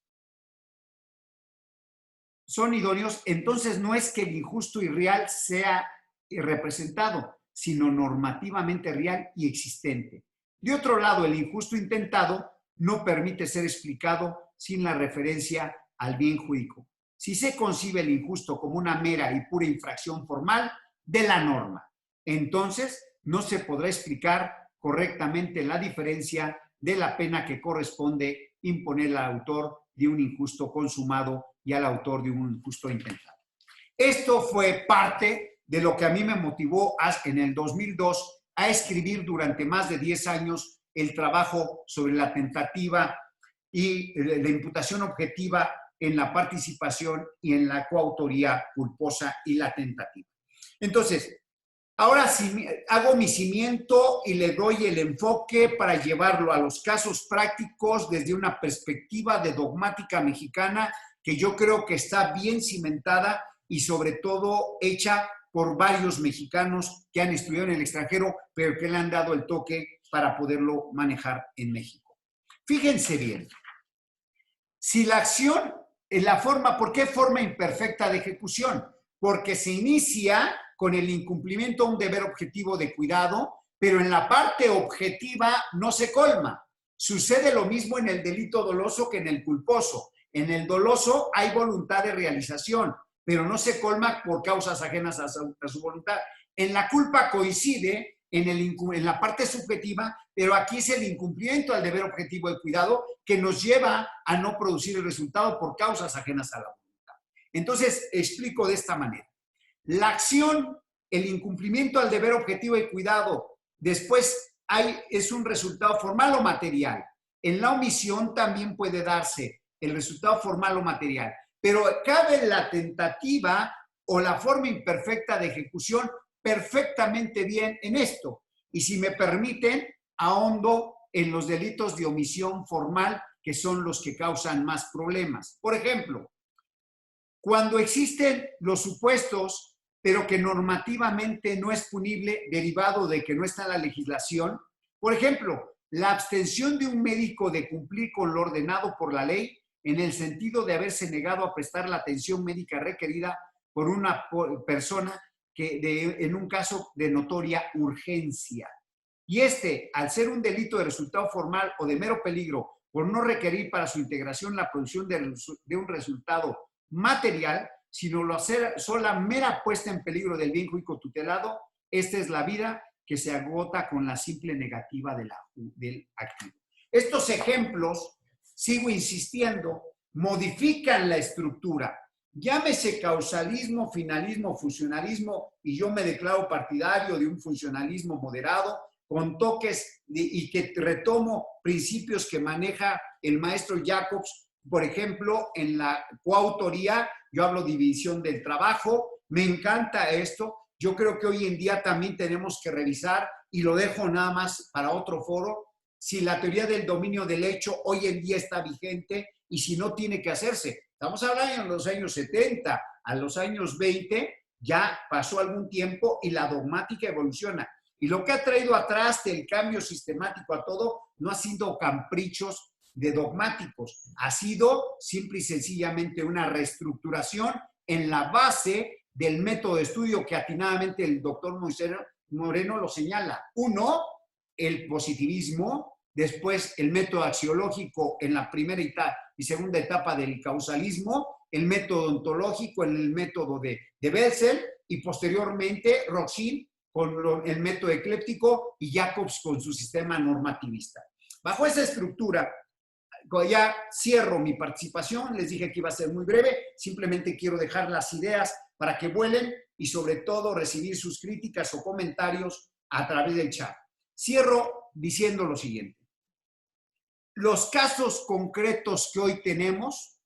entonces no es que el injusto y real sea representado, sino normativamente real y existente. De otro lado, el injusto intentado no permite ser explicado sin la referencia al bien jurídico. Si se concibe el injusto como una mera y pura infracción formal de la norma, entonces no se podrá explicar correctamente la diferencia de la pena que corresponde imponer al autor de un injusto consumado y al autor de un injusto intentado. Esto fue parte de lo que a mí me motivó en el 2002 a escribir durante más de 10 años el trabajo sobre la tentativa y la imputación objetiva en la participación y en la coautoría culposa y la tentativa. Entonces, ahora sí hago mi cimiento y le doy el enfoque para llevarlo a los casos prácticos desde una perspectiva de dogmática mexicana que yo creo que está bien cimentada y sobre todo hecha por varios mexicanos que han estudiado en el extranjero, pero que le han dado el toque para poderlo manejar en México. Fíjense bien, si la acción, ¿por qué forma imperfecta de ejecución? Porque se inicia con el incumplimiento de un deber objetivo de cuidado, pero en la parte objetiva no se colma. Sucede lo mismo en el delito doloso que en el culposo. En el doloso hay voluntad de realización, pero no se colma por causas ajenas a su voluntad. En la culpa coincide en la parte subjetiva, pero aquí es el incumplimiento al deber objetivo de cuidado que nos lleva a no producir el resultado por causas ajenas a la voluntad. Entonces, explico de esta manera. La acción, el incumplimiento al deber objetivo de cuidado, después es un resultado formal o material. En la omisión también puede darse el resultado formal o material, pero cabe la tentativa o la forma imperfecta de ejecución perfectamente bien en esto. Y si me permiten, ahondo en los delitos de omisión formal, que son los que causan más problemas. Por ejemplo, cuando existen los supuestos, pero que normativamente no es punible, derivado de que no está en la legislación, por ejemplo, la abstención de un médico de cumplir con lo ordenado por la ley en el sentido de haberse negado a prestar la atención médica requerida por una persona en un caso de notoria urgencia. Y al ser un delito de resultado formal o de mero peligro, por no requerir para su integración la producción de un resultado material, sino lo hacer sola mera puesta en peligro del bien jurídico tutelado, esta es la vida que se agota con la simple negativa del activo. Estos ejemplos, sigo insistiendo, modifican la estructura. Llámese causalismo, finalismo, funcionalismo, y yo me declaro partidario de un funcionalismo moderado, con toques y que retomo principios que maneja el maestro Jacobs. Por ejemplo, en la coautoría, yo hablo de división del trabajo. Me encanta esto. Yo creo que hoy en día también tenemos que revisar, y lo dejo nada más para otro foro, si la teoría del dominio del hecho hoy en día está vigente y si no tiene que hacerse. Estamos hablando de los años 70, a los años 20, ya pasó algún tiempo y la dogmática evoluciona. Y lo que ha traído atrás del cambio sistemático a todo no ha sido caprichos de dogmáticos, ha sido simple y sencillamente una reestructuración en la base del método de estudio que atinadamente el doctor Moisés Moreno lo señala. Uno, el positivismo, después el método axiológico en la primera y segunda etapa del causalismo, el método ontológico en el método de Bessel, y posteriormente Roxin con el método ecléptico y Jacobs con su sistema normativista. Bajo esa estructura, ya cierro mi participación. Les dije que iba a ser muy breve, simplemente quiero dejar las ideas para que vuelen y sobre todo recibir sus críticas o comentarios a través del chat. Cierro diciendo lo siguiente. Los casos concretos que hoy tenemos,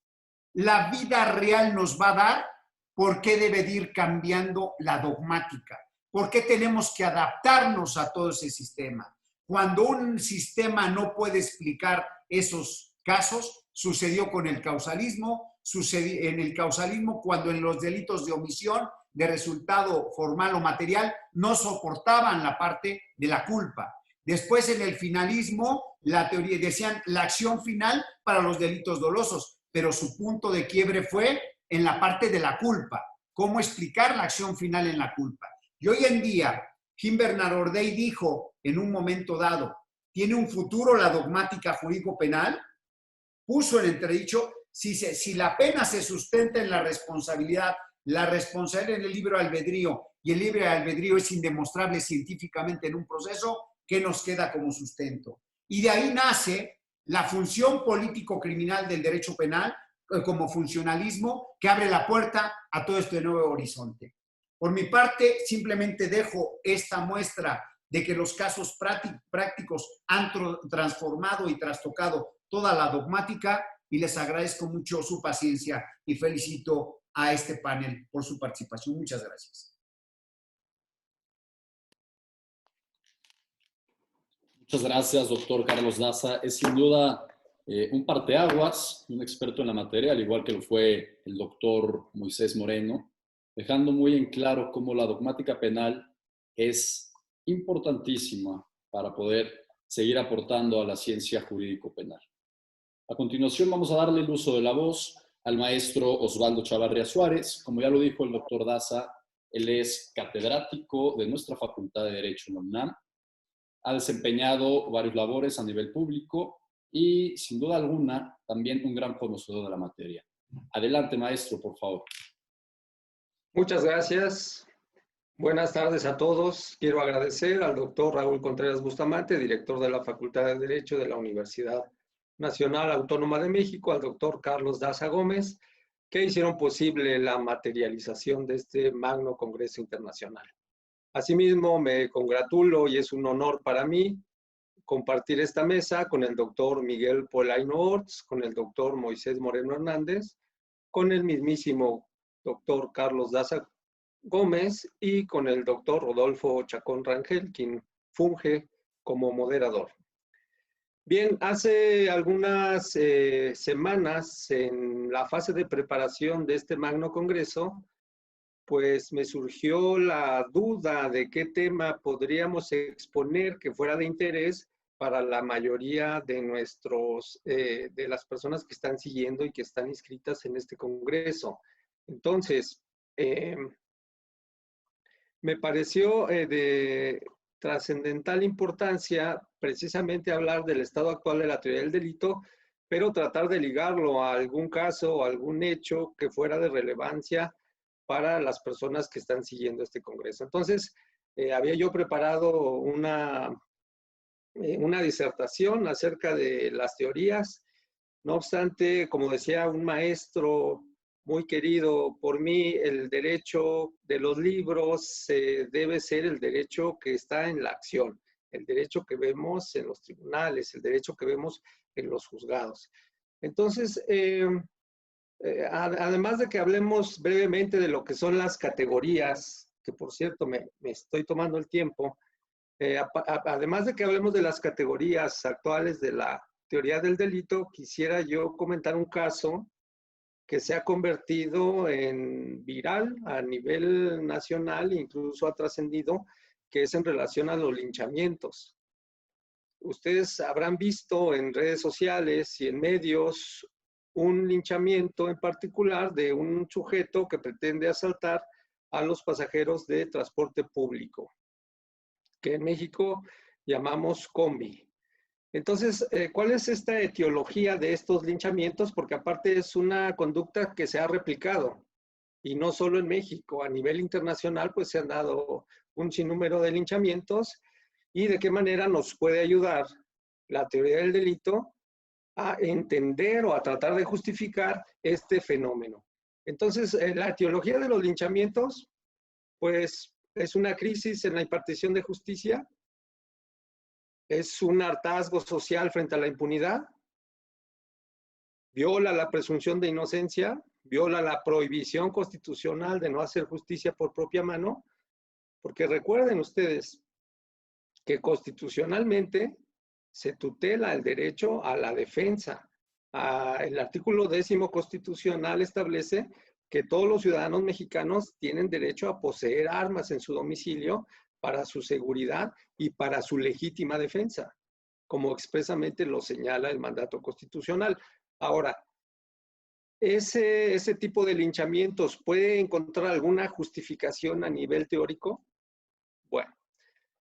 la vida real nos va a dar por qué debe de ir cambiando la dogmática, por qué tenemos que adaptarnos a todo ese sistema. Cuando un sistema no puede explicar esos casos, sucedió con el causalismo, sucedió en el causalismo cuando en los delitos de omisión de resultado formal o material no soportaban la parte de la culpa. Después en el finalismo, la teoría decían la acción final para los delitos dolosos, pero su punto de quiebre fue en la parte de la culpa. ¿Cómo explicar la acción final en la culpa? Y hoy en día, Kim Bernard Ordey dijo en un momento dado, ¿tiene un futuro la dogmática jurídico-penal? Puso en entredicho si la pena se sustenta en la responsabilidad en el libre albedrío, y el libre albedrío es indemostrable científicamente en un proceso, ¿qué nos queda como sustento? Y de ahí nace la función político-criminal del derecho penal como funcionalismo que abre la puerta a todo este nuevo horizonte. Por mi parte, simplemente dejo esta muestra de que los casos prácticos han transformado y trastocado toda la dogmática, y les agradezco mucho su paciencia y felicito a este panel por su participación. Muchas gracias. Muchas gracias, doctor Carlos Daza. Es sin duda un parteaguas, un experto en la materia, al igual que lo fue el doctor Moisés Moreno, dejando muy en claro cómo la dogmática penal es importantísima para poder seguir aportando a la ciencia jurídico-penal. A continuación vamos a darle el uso de la voz al maestro Osvaldo Chavarria Suárez. Como ya lo dijo el doctor Daza, él es catedrático de nuestra Facultad de Derecho en la UNAM. Ha desempeñado varias labores a nivel público y, sin duda alguna, también un gran conocedor de la materia. Adelante, maestro, por favor. Muchas gracias. Buenas tardes a todos. Quiero agradecer al doctor Raúl Contreras Bustamante, director de la Facultad de Derecho de la Universidad Nacional Autónoma de México, al doctor Carlos Daza Gómez, que hicieron posible la materialización de este magno Congreso Internacional. Asimismo, me congratulo y es un honor para mí compartir esta mesa con el doctor Miguel Polaino Orts, con el doctor Moisés Moreno Hernández, con el mismísimo doctor Carlos Daza Gómez y con el doctor Rodolfo Chacón Rangel, quien funge como moderador. Bien, hace algunas semanas, en la fase de preparación de este magno congreso, pues me surgió la duda de qué tema podríamos exponer que fuera de interés para la mayoría de de las personas que están siguiendo y que están inscritas en este congreso. Entonces, me pareció de trascendental importancia precisamente hablar del estado actual de la teoría del delito, pero tratar de ligarlo a algún caso o algún hecho que fuera de relevancia para las personas que están siguiendo este congreso. Entonces, había yo preparado una disertación acerca de las teorías. No obstante, como decía un maestro muy querido por mí, el derecho de los libros debe ser el derecho que está en la acción, el derecho que vemos en los tribunales, el derecho que vemos en los juzgados. Entonces, además de que hablemos brevemente de lo que son las categorías, que por cierto me estoy tomando el tiempo, además de que hablemos de las categorías actuales de la teoría del delito, quisiera yo comentar un caso que se ha convertido en viral a nivel nacional, incluso ha trascendido, que es en relación a los linchamientos. Ustedes habrán visto en redes sociales y en medios un linchamiento en particular de un sujeto que pretende asaltar a los pasajeros de transporte público, que en México llamamos combi. Entonces, ¿cuál es esta etiología de estos linchamientos? Porque aparte es una conducta que se ha replicado, y no solo en México, a nivel internacional, pues se han dado un sinnúmero de linchamientos, y de qué manera nos puede ayudar la teoría del delito a entender o a tratar de justificar este fenómeno. Entonces, la etiología de los linchamientos, pues es una crisis en la impartición de justicia, es un hartazgo social frente a la impunidad, viola la presunción de inocencia, viola la prohibición constitucional de no hacer justicia por propia mano, porque recuerden ustedes que constitucionalmente se tutela el derecho a la defensa. El artículo 10º constitucional establece que todos los ciudadanos mexicanos tienen derecho a poseer armas en su domicilio para su seguridad y para su legítima defensa, como expresamente lo señala el mandato constitucional. Ahora, ¿ese tipo de linchamientos puede encontrar alguna justificación a nivel teórico? Bueno,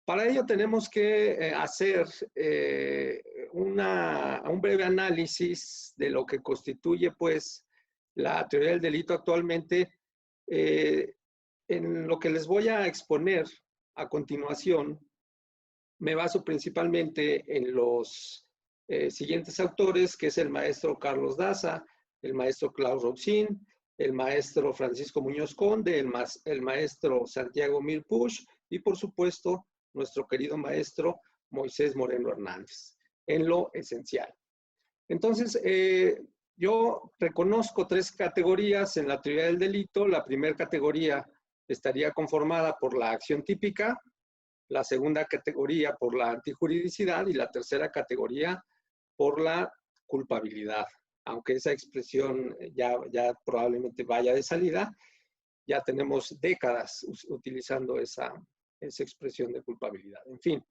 para ello tenemos que hacer un breve análisis de lo que constituye, pues, la teoría del delito actualmente. En lo que les voy a exponer a continuación, me baso principalmente en los siguientes autores, que es el maestro Carlos Daza, el maestro Klaus Roxin, el maestro Francisco Muñoz Conde, el maestro Santiago Mirpuch y, por supuesto, nuestro querido maestro Moisés Moreno Hernández, en lo esencial. Entonces, yo reconozco 3 categorías en la teoría del delito. La primera categoría estaría conformada por la acción típica, la segunda categoría por la antijuridicidad y la tercera categoría por la culpabilidad. Aunque esa expresión ya probablemente vaya de salida, ya tenemos décadas utilizando esa expresión de culpabilidad. En fin,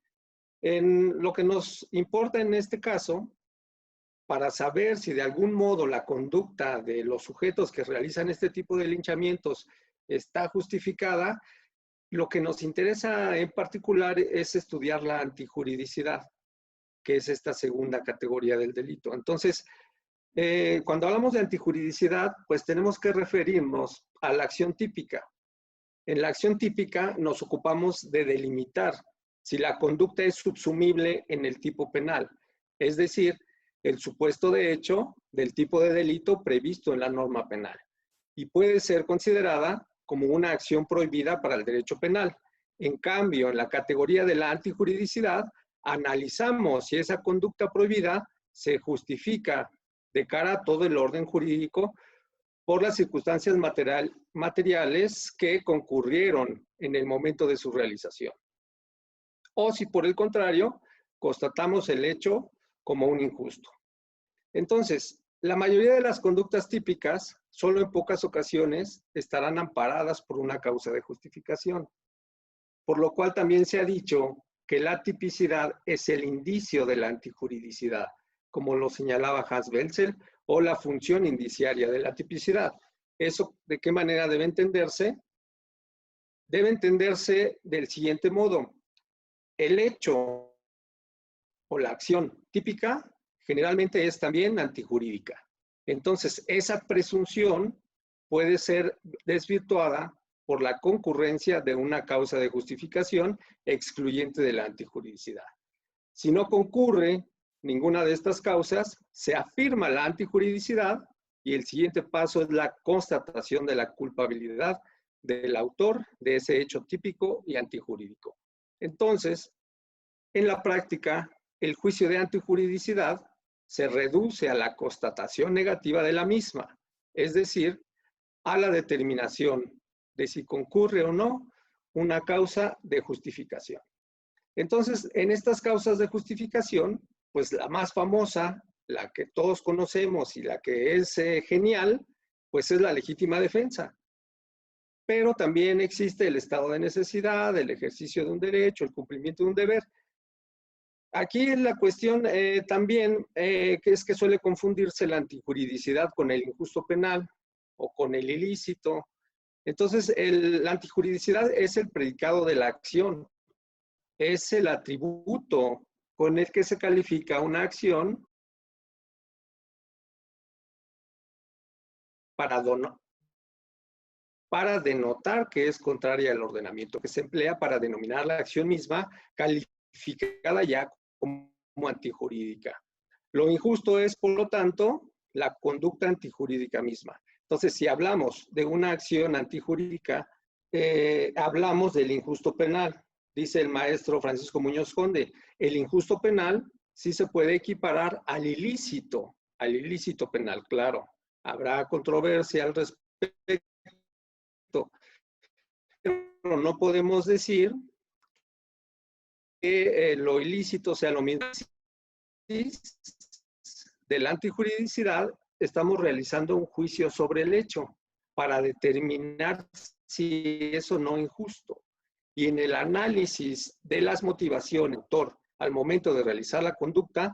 en lo que nos importa en este caso, para saber si de algún modo la conducta de los sujetos que realizan este tipo de linchamientos está justificada, lo que nos interesa en particular es estudiar la antijuridicidad, que es esta segunda categoría del delito. Entonces, cuando hablamos de antijuridicidad, pues tenemos que referirnos a la acción típica. En la acción típica nos ocupamos de delimitar si la conducta es subsumible en el tipo penal, es decir, el supuesto de hecho del tipo de delito previsto en la norma penal, y puede ser considerada como una acción prohibida para el derecho penal. En cambio, en la categoría de la antijuridicidad, analizamos si esa conducta prohibida se justifica de cara a todo el orden jurídico por las circunstancias materiales que concurrieron en el momento de su realización. O si por el contrario, constatamos el hecho como un injusto. Entonces, la mayoría de las conductas típicas, solo en pocas ocasiones, estarán amparadas por una causa de justificación. Por lo cual también se ha dicho que la tipicidad es el indicio de la antijuridicidad, como lo señalaba Hans Welzel, o la función indiciaria de la tipicidad. ¿Eso de qué manera debe entenderse? Debe entenderse del siguiente modo. El hecho o la acción típica generalmente es también antijurídica. Entonces, esa presunción puede ser desvirtuada por la concurrencia de una causa de justificación excluyente de la antijuridicidad. Si no concurre ninguna de estas causas, se afirma la antijuridicidad y el siguiente paso es la constatación de la culpabilidad del autor de ese hecho típico y antijurídico. Entonces, en la práctica, el juicio de antijuridicidad se reduce a la constatación negativa de la misma, es decir, a la determinación de si concurre o no una causa de justificación. Entonces, en estas causas de justificación, pues la más famosa, la que todos conocemos y la que es genial, pues es la legítima defensa. Pero también existe el estado de necesidad, el ejercicio de un derecho, el cumplimiento de un deber. Aquí la cuestión también que es que suele confundirse la antijuridicidad con el injusto penal o con el ilícito. Entonces, la antijuridicidad es el predicado de la acción, es el atributo con el que se califica una acción para denotar que es contraria al ordenamiento, que se emplea para denominar la acción misma calificada ya como antijurídica. Lo injusto es, por lo tanto, la conducta antijurídica misma. Entonces, si hablamos de una acción antijurídica, hablamos del injusto penal. Dice el maestro Francisco Muñoz Conde, el injusto penal sí se puede equiparar al ilícito penal, claro. Habrá controversia al respecto, pero no podemos decir que lo ilícito sea lo mismo. De la antijuridicidad estamos realizando un juicio sobre el hecho para determinar si es o no injusto. Y en el análisis de las motivaciones del autor al momento de realizar la conducta,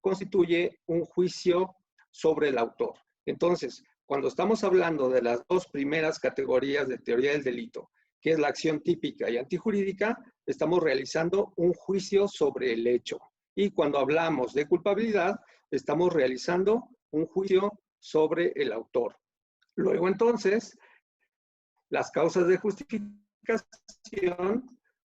constituye un juicio sobre el autor. Entonces, cuando estamos hablando de las dos primeras categorías de teoría del delito, que es la acción típica y antijurídica, estamos realizando un juicio sobre el hecho. Y cuando hablamos de culpabilidad, estamos realizando un juicio sobre el autor. Luego, entonces, las causas de justificación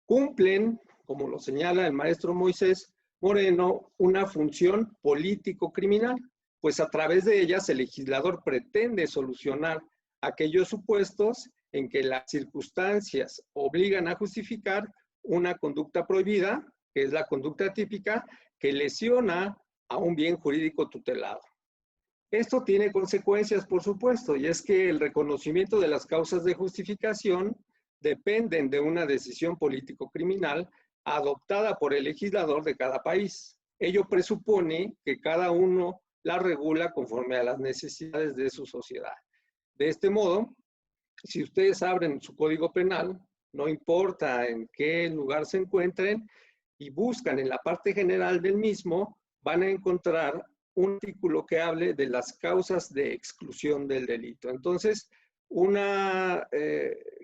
cumplen, como lo señala el maestro Moisés Moreno, una función político-criminal, pues a través de ellas el legislador pretende solucionar aquellos supuestos en que las circunstancias obligan a justificar una conducta prohibida, que es la conducta típica, que lesiona a un bien jurídico tutelado. Esto tiene consecuencias, por supuesto, y es que el reconocimiento de las causas de justificación dependen de una decisión político-criminal adoptada por el legislador de cada país. Ello presupone que cada uno la regula conforme a las necesidades de su sociedad. De este modo, si ustedes abren su código penal, no importa en qué lugar se encuentren, y buscan en la parte general del mismo, van a encontrar un artículo que hable de las causas de exclusión del delito. Entonces,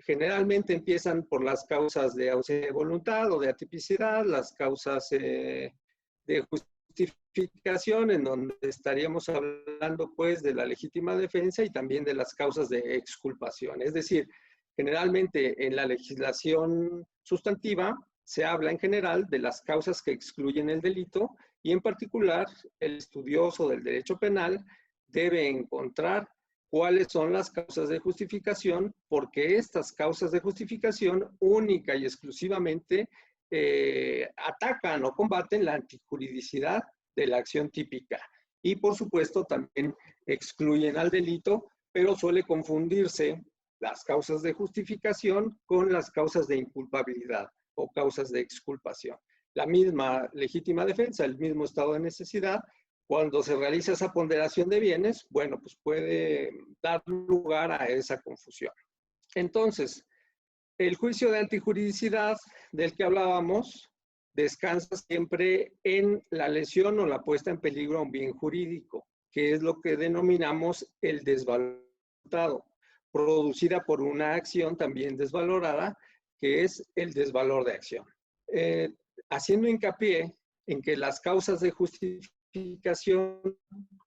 generalmente empiezan por las causas de ausencia de voluntad o de atipicidad, las causas de justificación, en donde estaríamos hablando pues de la legítima defensa y también de las causas de exculpación. Es decir, generalmente en la legislación sustantiva se habla en general de las causas que excluyen el delito y en particular el estudioso del derecho penal debe encontrar cuáles son las causas de justificación, porque estas causas de justificación única y exclusivamente atacan o combaten la antijuridicidad de la acción típica. Y por supuesto también excluyen al delito, pero suele confundirse las causas de justificación con las causas de inculpabilidad o causas de exculpación. La misma legítima defensa, el mismo estado de necesidad, cuando se realiza esa ponderación de bienes, bueno, pues puede dar lugar a esa confusión. Entonces, el juicio de antijuridicidad del que hablábamos descansa siempre en la lesión o la puesta en peligro a un bien jurídico, que es lo que denominamos el desvalor resultado, producida por una acción también desvalorada, que es el desvalor de acción. Haciendo hincapié en que las causas de justificación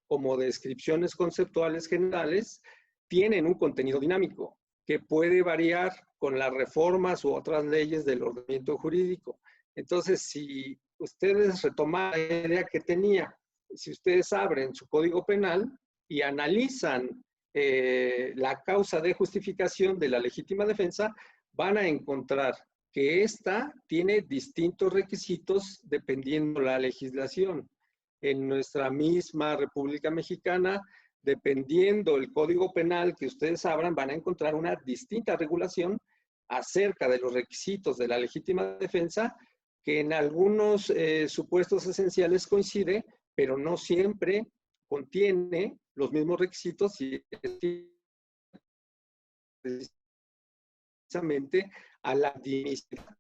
como descripciones conceptuales generales tienen un contenido dinámico que puede variar con las reformas u otras leyes del ordenamiento jurídico. Entonces, si ustedes retoman la idea que tenía, si ustedes abren su Código Penal y analizan la causa de justificación de la legítima defensa, van a encontrar que ésta tiene distintos requisitos dependiendo la legislación. En nuestra misma República Mexicana, dependiendo el Código Penal que ustedes abran, van a encontrar una distinta regulación acerca de los requisitos de la legítima defensa, que en algunos supuestos esenciales coincide, pero no siempre contiene los mismos requisitos y precisamente a la dignidad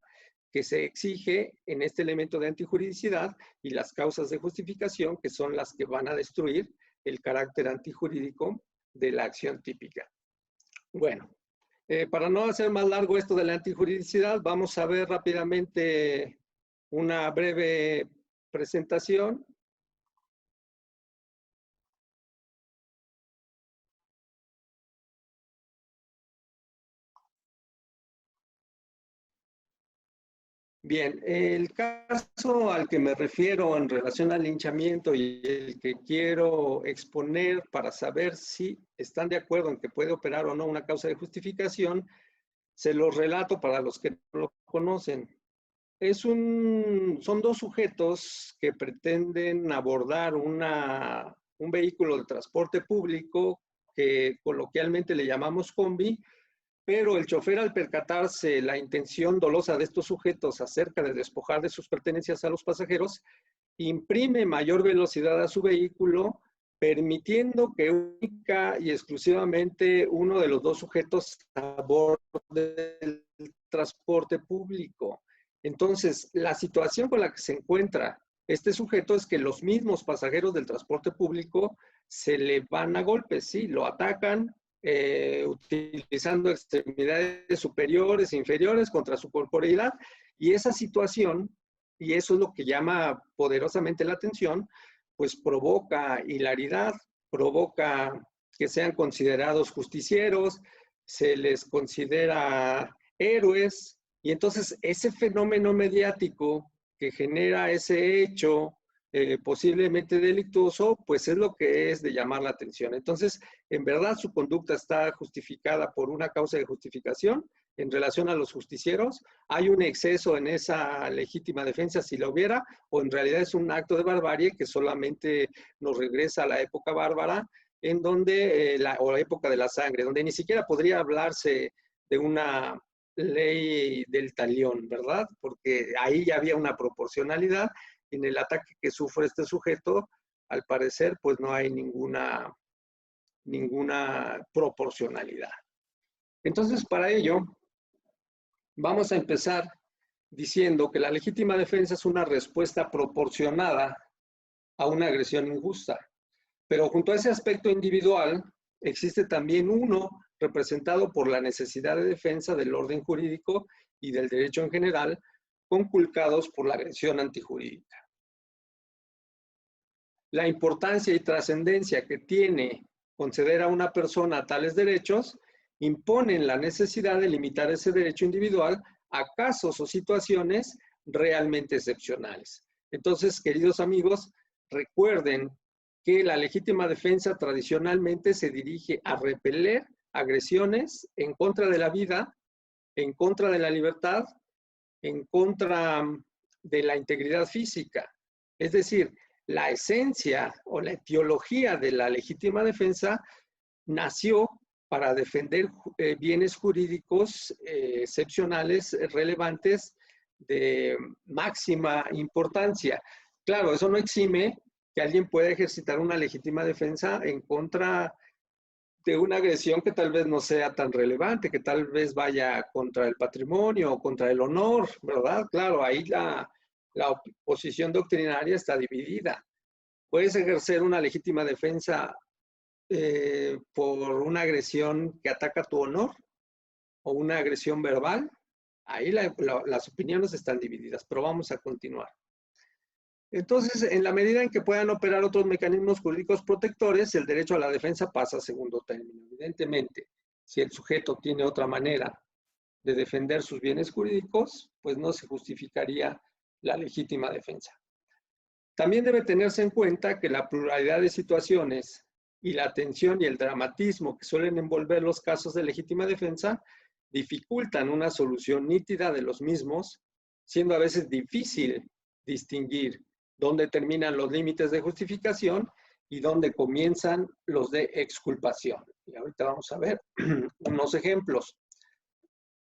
que se exige en este elemento de antijuridicidad y las causas de justificación, que son las que van a destruir el carácter antijurídico de la acción típica. Bueno, para no hacer más largo esto de la antijuridicidad, vamos a ver rápidamente una breve presentación. Bien, el caso al que me refiero en relación al linchamiento y el que quiero exponer para saber si están de acuerdo en que puede operar o no una causa de justificación, se los relato para los que no lo conocen. Son dos sujetos que pretenden abordar un vehículo de transporte público que coloquialmente le llamamos combi, pero el chofer, al percatarse la intención dolosa de estos sujetos acerca de despojar de sus pertenencias a los pasajeros, imprime mayor velocidad a su vehículo, permitiendo que única y exclusivamente uno de los dos sujetos aborde el transporte público. Entonces, la situación con la que se encuentra este sujeto es que los mismos pasajeros del transporte público se le van a golpes, ¿sí? Lo atacan, utilizando extremidades superiores e inferiores contra su corporeidad, y esa situación, y eso es lo que llama poderosamente la atención, pues provoca hilaridad, provoca que sean considerados justicieros, se les considera héroes, y entonces ese fenómeno mediático que genera ese hecho posiblemente delictuoso, pues es lo que es de llamar la atención. Entonces, en verdad su conducta está justificada por una causa de justificación en relación a los justicieros. Hay un exceso en esa legítima defensa si la hubiera, o en realidad es un acto de barbarie que solamente nos regresa a la época bárbara, en donde, o la época de la sangre, donde ni siquiera podría hablarse de una ley del talión, ¿verdad? Porque ahí ya había una proporcionalidad. En el ataque que sufre este sujeto, al parecer, pues no hay ninguna proporcionalidad. Entonces, para ello, vamos a empezar diciendo que la legítima defensa es una respuesta proporcionada a una agresión injusta. Pero junto a ese aspecto individual, existe también uno representado por la necesidad de defensa del orden jurídico y del derecho en general, conculcados por la agresión antijurídica. La importancia y trascendencia que tiene conceder a una persona tales derechos imponen la necesidad de limitar ese derecho individual a casos o situaciones realmente excepcionales. Entonces, queridos amigos, recuerden que la legítima defensa tradicionalmente se dirige a repeler agresiones en contra de la vida, en contra de la libertad, en contra de la integridad física. Es decir, la esencia o la etiología de la legítima defensa nació para defender bienes jurídicos excepcionales, relevantes, de máxima importancia. Claro, eso no exime que alguien pueda ejercitar una legítima defensa en contra de una agresión que tal vez no sea tan relevante, que tal vez vaya contra el patrimonio o contra el honor, ¿verdad? Claro, ahí la oposición doctrinaria está dividida. Puedes ejercer una legítima defensa por una agresión que ataca tu honor o una agresión verbal, ahí las opiniones están divididas, pero vamos a continuar. Entonces, en la medida en que puedan operar otros mecanismos jurídicos protectores, el derecho a la defensa pasa a segundo término. Evidentemente, si el sujeto tiene otra manera de defender sus bienes jurídicos, pues no se justificaría la legítima defensa. También debe tenerse en cuenta que la pluralidad de situaciones y la tensión y el dramatismo que suelen envolver los casos de legítima defensa dificultan una solución nítida de los mismos, siendo a veces difícil distinguir dónde terminan los límites de justificación y dónde comienzan los de exculpación. Y ahorita vamos a ver unos ejemplos.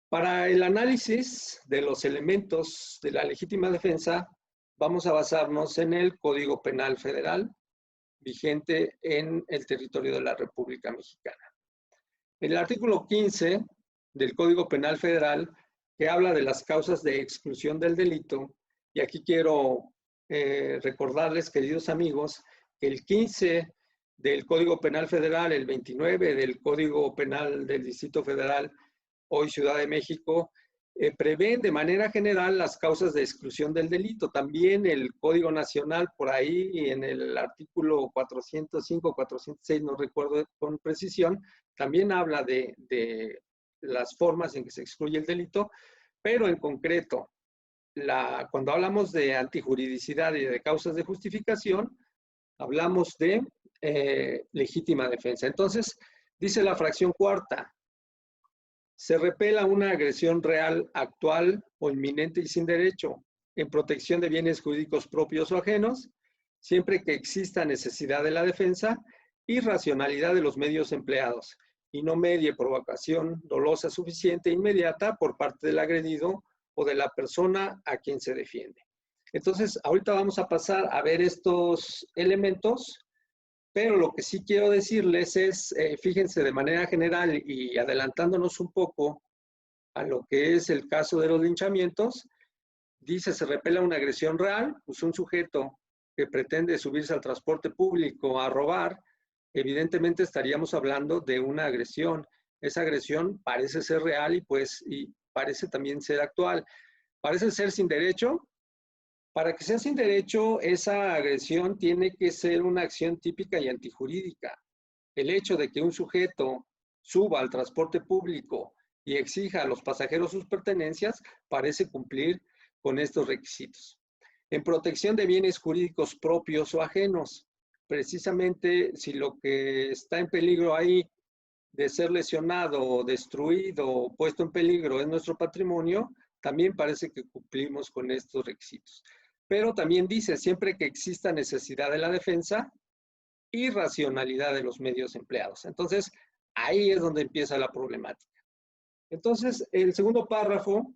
Para el análisis de los elementos de la legítima defensa, vamos a basarnos en el Código Penal Federal vigente en el territorio de la República Mexicana. En el artículo 15 del Código Penal Federal, que habla de las causas de exclusión del delito, y aquí quiero recordarles, queridos amigos, que el 15 del Código Penal Federal, el 29 del Código Penal del Distrito Federal, hoy Ciudad de México, prevén de manera general las causas de exclusión del delito. También el Código Nacional, por ahí en el artículo 405, 406, no recuerdo con precisión, también habla de las formas en que se excluye el delito, pero en concreto, cuando hablamos de antijuridicidad y de causas de justificación, hablamos de legítima defensa. Entonces, dice la fracción cuarta, se repela una agresión real, actual o inminente y sin derecho en protección de bienes jurídicos propios o ajenos, siempre que exista necesidad de la defensa y racionalidad de los medios empleados, y no medie provocación dolosa suficiente e inmediata por parte del agredido o de la persona a quien se defiende. Entonces, ahorita vamos a pasar a ver estos elementos, pero lo que sí quiero decirles es, fíjense de manera general y adelantándonos un poco a lo que es el caso de los linchamientos, dice se repela una agresión real, pues un sujeto que pretende subirse al transporte público a robar, evidentemente estaríamos hablando de una agresión. Esa agresión parece ser real y parece también ser actual. Parece ser sin derecho. Para que sea sin derecho, esa agresión tiene que ser una acción típica y antijurídica. El hecho de que un sujeto suba al transporte público y exija a los pasajeros sus pertenencias parece cumplir con estos requisitos. En protección de bienes jurídicos propios o ajenos, precisamente si lo que está en peligro ahí de ser lesionado o destruido o puesto en peligro es nuestro patrimonio, también parece que cumplimos con estos requisitos. Pero también dice, siempre que exista necesidad de la defensa y racionalidad de los medios empleados. Entonces, ahí es donde empieza la problemática. Entonces, el segundo párrafo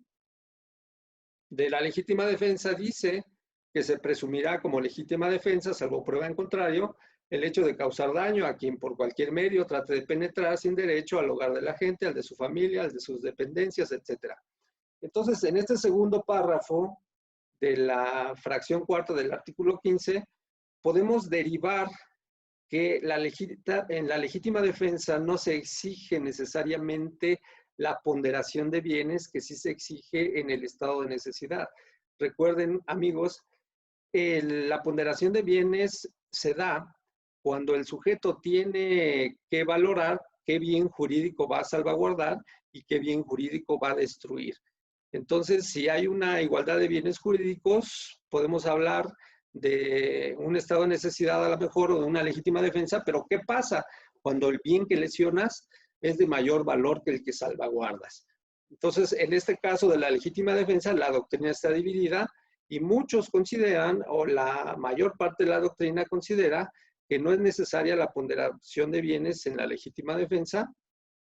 de la legítima defensa dice que se presumirá como legítima defensa, salvo prueba en contrario, el hecho de causar daño a quien por cualquier medio trate de penetrar sin derecho al hogar de la gente, al de su familia, al de sus dependencias, etc. Entonces, en este segundo párrafo de la fracción cuarta del artículo 15, podemos derivar que en la legítima defensa no se exige necesariamente la ponderación de bienes que sí se exige en el estado de necesidad. Recuerden, amigos, la ponderación de bienes se da cuando el sujeto tiene que valorar qué bien jurídico va a salvaguardar y qué bien jurídico va a destruir. Entonces, si hay una igualdad de bienes jurídicos, podemos hablar de un estado de necesidad a lo mejor o de una legítima defensa, pero ¿qué pasa cuando el bien que lesionas es de mayor valor que el que salvaguardas? Entonces, en este caso de la legítima defensa, la doctrina está dividida y muchos consideran, o la mayor parte de la doctrina considera, que no es necesaria la ponderación de bienes en la legítima defensa,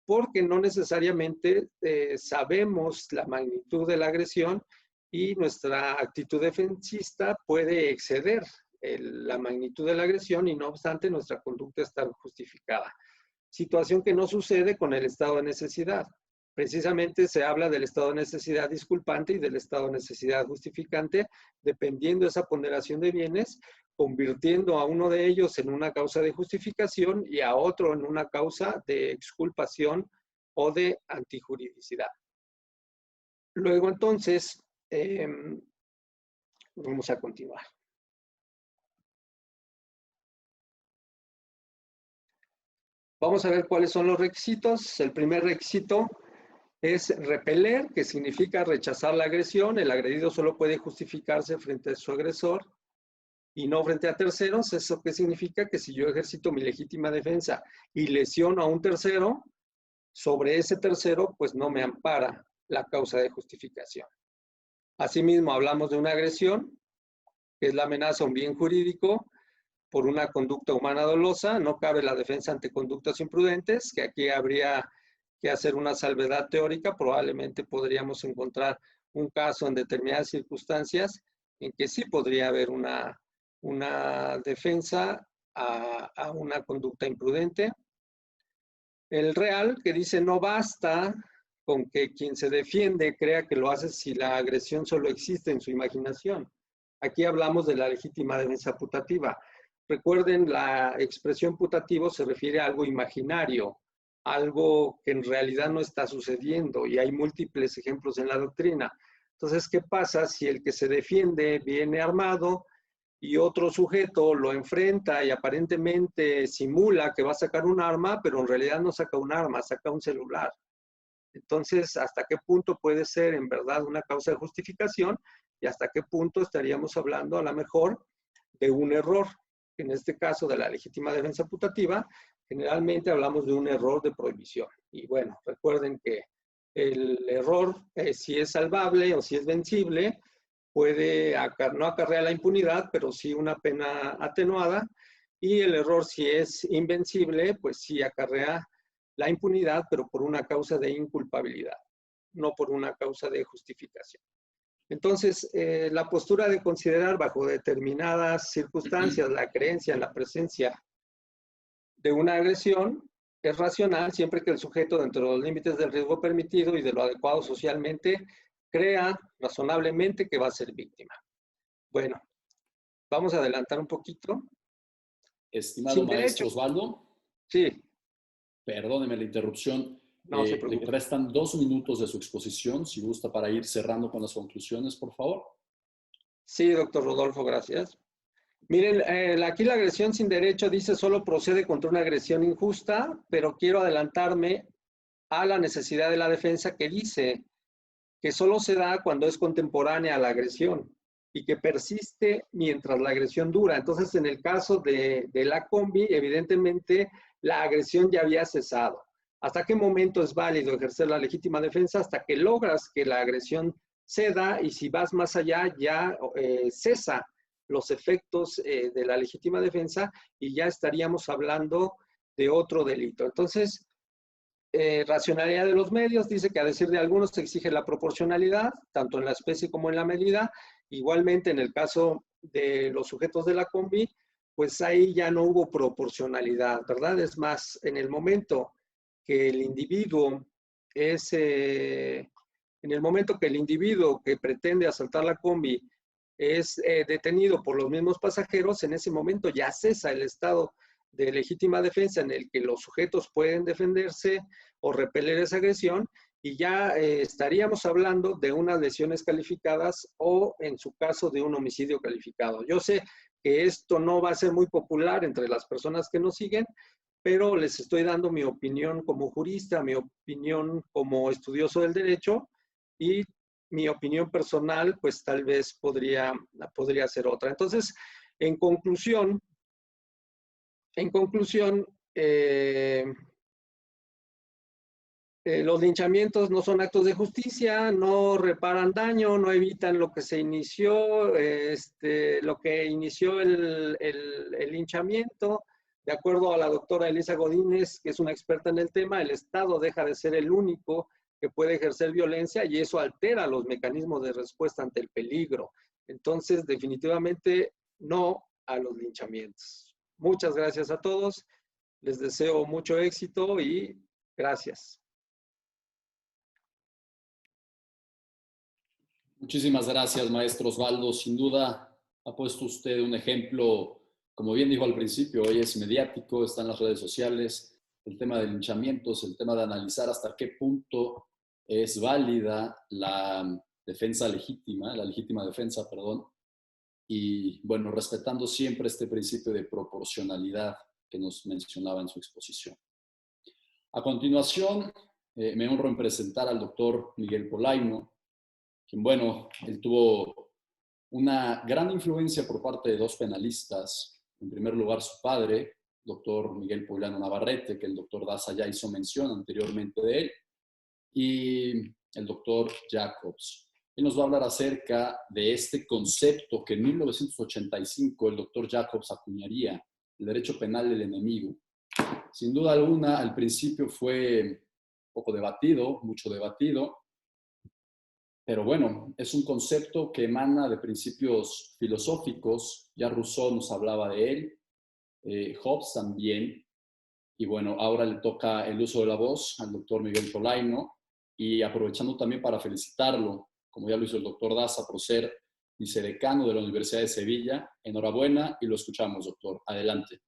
porque no necesariamente sabemos la magnitud de la agresión y nuestra actitud defensista puede exceder la magnitud de la agresión y no obstante nuestra conducta está justificada. Situación que no sucede con el estado de necesidad. Precisamente se habla del estado de necesidad disculpante y del estado de necesidad justificante, dependiendo de esa ponderación de bienes, convirtiendo a uno de ellos en una causa de justificación y a otro en una causa de exculpación o de antijuridicidad. Luego, entonces, vamos a continuar. Vamos a ver cuáles son los requisitos. El primer requisito es repeler, que significa rechazar la agresión. El agredido solo puede justificarse frente a su agresor y no frente a terceros. ¿Eso qué significa? Que si yo ejercito mi legítima defensa y lesiono a un tercero, sobre ese tercero, pues no me ampara la causa de justificación. Asimismo, hablamos de una agresión, que es la amenaza a un bien jurídico por una conducta humana dolosa. No cabe la defensa ante conductas imprudentes, que aquí habría que hacer una salvedad teórica. Probablemente podríamos encontrar un caso en determinadas circunstancias en que sí podría haber una defensa a una conducta imprudente. El real, que dice no basta con que quien se defiende crea que lo hace si la agresión solo existe en su imaginación. Aquí hablamos de la legítima defensa putativa. Recuerden, la expresión putativo se refiere a algo imaginario, algo que en realidad no está sucediendo, y hay múltiples ejemplos en la doctrina. Entonces, ¿qué pasa si el que se defiende viene armado y otro sujeto lo enfrenta y aparentemente simula que va a sacar un arma, pero en realidad no saca un arma, saca un celular? Entonces, ¿hasta qué punto puede ser en verdad una causa de justificación y hasta qué punto estaríamos hablando a lo mejor de un error? En este caso de la legítima defensa putativa, generalmente hablamos de un error de prohibición. Y bueno, recuerden que el error, si es salvable o si es vencible, puede no acarrear la impunidad, pero sí una pena atenuada. Y el error, si es invencible, pues sí acarrea la impunidad, pero por una causa de inculpabilidad, no por una causa de justificación. Entonces, la postura de considerar bajo determinadas circunstancias la creencia en la presencia de una agresión es racional siempre que el sujeto, dentro de los límites del riesgo permitido y de lo adecuado socialmente, crea razonablemente que va a ser víctima. Bueno, vamos a adelantar un poquito. Estimado maestro Osvaldo. Sí. Perdóneme la interrupción. No se Le preocupe. restan 2 minutos de su exposición, si gusta, para ir cerrando con las conclusiones, por favor. Sí, doctor Rodolfo, gracias. Miren, aquí la agresión sin derecho dice solo procede contra una agresión injusta, pero quiero adelantarme a la necesidad de la defensa, que dice que solo se da cuando es contemporánea a la agresión y que persiste mientras la agresión dura. Entonces, en el caso de la combi, evidentemente la agresión ya había cesado. ¿Hasta qué momento es válido ejercer la legítima defensa? Hasta que logras que la agresión ceda, y si vas más allá ya cesa los efectos de la legítima defensa y ya estaríamos hablando de otro delito. Entonces, racionalidad de los medios dice que a decir de algunos se exige la proporcionalidad, tanto en la especie como en la medida. Igualmente en el caso de los sujetos de la combi, pues ahí ya no hubo proporcionalidad, ¿verdad? Es más, en el momento que el individuo que pretende asaltar la combi es detenido por los mismos pasajeros, en ese momento ya cesa el estado de legítima defensa en el que los sujetos pueden defenderse o repeler esa agresión, y ya estaríamos hablando de unas lesiones calificadas o, en su caso, de un homicidio calificado. Yo sé que esto no va a ser muy popular entre las personas que nos siguen, pero les estoy dando mi opinión como jurista, mi opinión como estudioso del derecho, y mi opinión personal, pues tal vez podría ser otra. Entonces, en conclusión, los linchamientos no son actos de justicia, no reparan daño, no evitan lo que se inició, lo que inició el linchamiento. De acuerdo a la doctora Elisa Godínez, que es una experta en el tema, el Estado deja de ser el único que puede ejercer violencia y eso altera los mecanismos de respuesta ante el peligro. Entonces, definitivamente, no a los linchamientos. Muchas gracias a todos. Les deseo mucho éxito y gracias. Muchísimas gracias, maestro Osvaldo. Sin duda ha puesto usted un ejemplo, como bien dijo al principio, hoy es mediático, está en las redes sociales, el tema de linchamientos, el tema de analizar hasta qué punto es válida la defensa legítima, la legítima defensa, perdón, y bueno, respetando siempre este principio de proporcionalidad que nos mencionaba en su exposición. A continuación, me honro en presentar al doctor Miguel Polaino, quien, bueno, él tuvo una gran influencia por parte de dos penalistas. En primer lugar, su padre, doctor Miguel Polaino Navarrete, que el doctor Daza ya hizo mención anteriormente de él, y el doctor Jacobs. Él nos va a hablar acerca de este concepto que en 1985 el doctor Jacobs acuñaría, el derecho penal del enemigo. Sin duda alguna, al principio fue un poco debatido, mucho debatido, pero bueno, es un concepto que emana de principios filosóficos. Ya Rousseau nos hablaba de él, Hobbes también, y bueno, ahora le toca el uso de la voz al doctor Miguel Polaino, y aprovechando también para felicitarlo, como ya lo hizo el doctor Daza, por ser vicedecano de la Universidad de Sevilla. Enhorabuena y lo escuchamos, doctor. Adelante.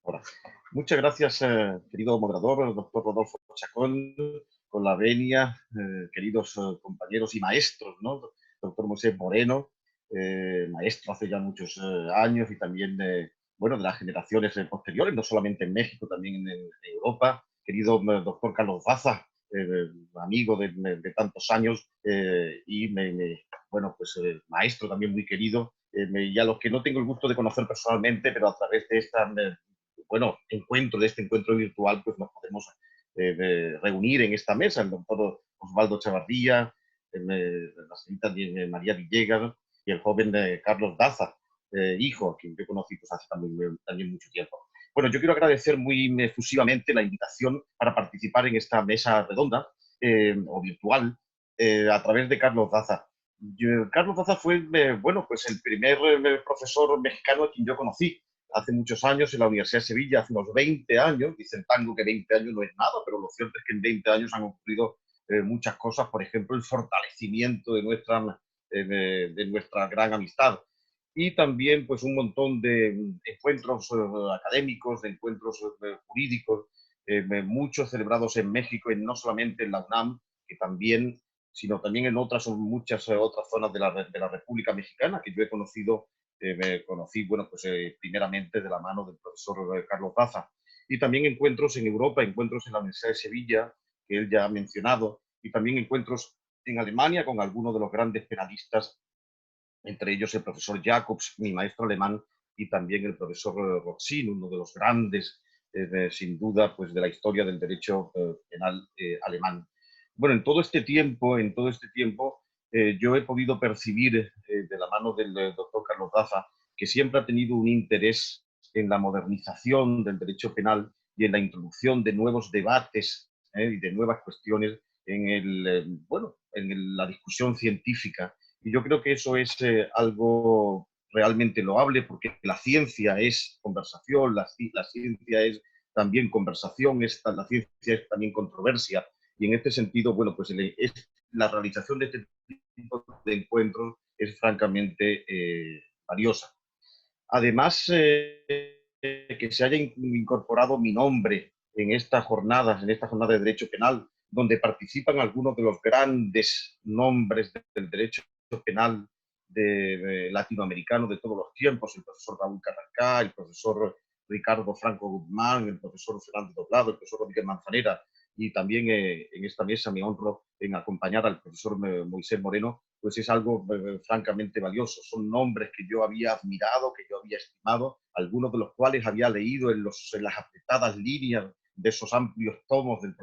Hola. Muchas gracias, querido moderador, el doctor Rodolfo Chacón, con la venia, queridos compañeros y maestros, ¿no? Doctor Moisés Moreno, maestro hace ya muchos años y también, bueno, de las generaciones posteriores, no solamente en México, también en Europa. Querido doctor Carlos Daza, amigo de tantos años y, bueno, pues maestro también muy querido, y a los que no tengo el gusto de conocer personalmente, pero a través de esta bueno, de este encuentro virtual, pues nos podemos reunir en esta mesa, el doctor Osvaldo Chavarría, la señorita María Villegas y el joven Carlos Daza, hijo, a quien yo conocí pues, hace también mucho tiempo. Bueno, yo quiero agradecer muy efusivamente la invitación para participar en esta mesa redonda o virtual a través de Carlos Daza. Carlos Daza fue, bueno, pues el primer profesor mexicano a quien yo conocí hace muchos años en la Universidad de Sevilla, hace unos 20 años. Dice el tango que 20 años no es nada, pero lo cierto es que en 20 años han ocurrido muchas cosas, por ejemplo, el fortalecimiento de nuestra gran amistad. Y también pues un montón de encuentros académicos, de encuentros jurídicos, muchos celebrados en México, y no solamente en la UNAM, que también, sino también en muchas otras zonas de la República Mexicana, que yo he conocido. Me conocí, bueno, pues primeramente de la mano del profesor Carlos Daza. Y también encuentros en Europa, encuentros en la Universidad de Sevilla, que él ya ha mencionado, y también encuentros en Alemania con algunos de los grandes penalistas, entre ellos el profesor Jacobs, mi maestro alemán, y también el profesor Rotzin, uno de los grandes, sin duda, pues de la historia del derecho penal alemán. Bueno, en todo este tiempo, yo he podido percibir de la mano del doctor Carlos Daza que siempre ha tenido un interés en la modernización del derecho penal y en la introducción de nuevos debates y de nuevas cuestiones en la discusión científica. Y yo creo que eso es algo realmente loable, porque la ciencia es conversación, la ciencia es también conversación, la ciencia es también controversia. Y en este sentido, bueno, pues la realización de este tipo de encuentros es francamente valiosa. Además, que se haya incorporado mi nombre en esta jornada de Derecho Penal, donde participan algunos de los grandes nombres del derecho penal latinoamericano de todos los tiempos, el profesor Raúl Carrascal, el profesor Ricardo Franco Guzmán, el profesor Fernando Doblado, el profesor Miguel Manzanera, y también en esta mesa me honro en acompañar al profesor Moisés Moreno, pues es algo francamente valioso. Son nombres que yo había admirado, que yo había estimado, algunos de los cuales había leído en las apretadas líneas de esos amplios tomos del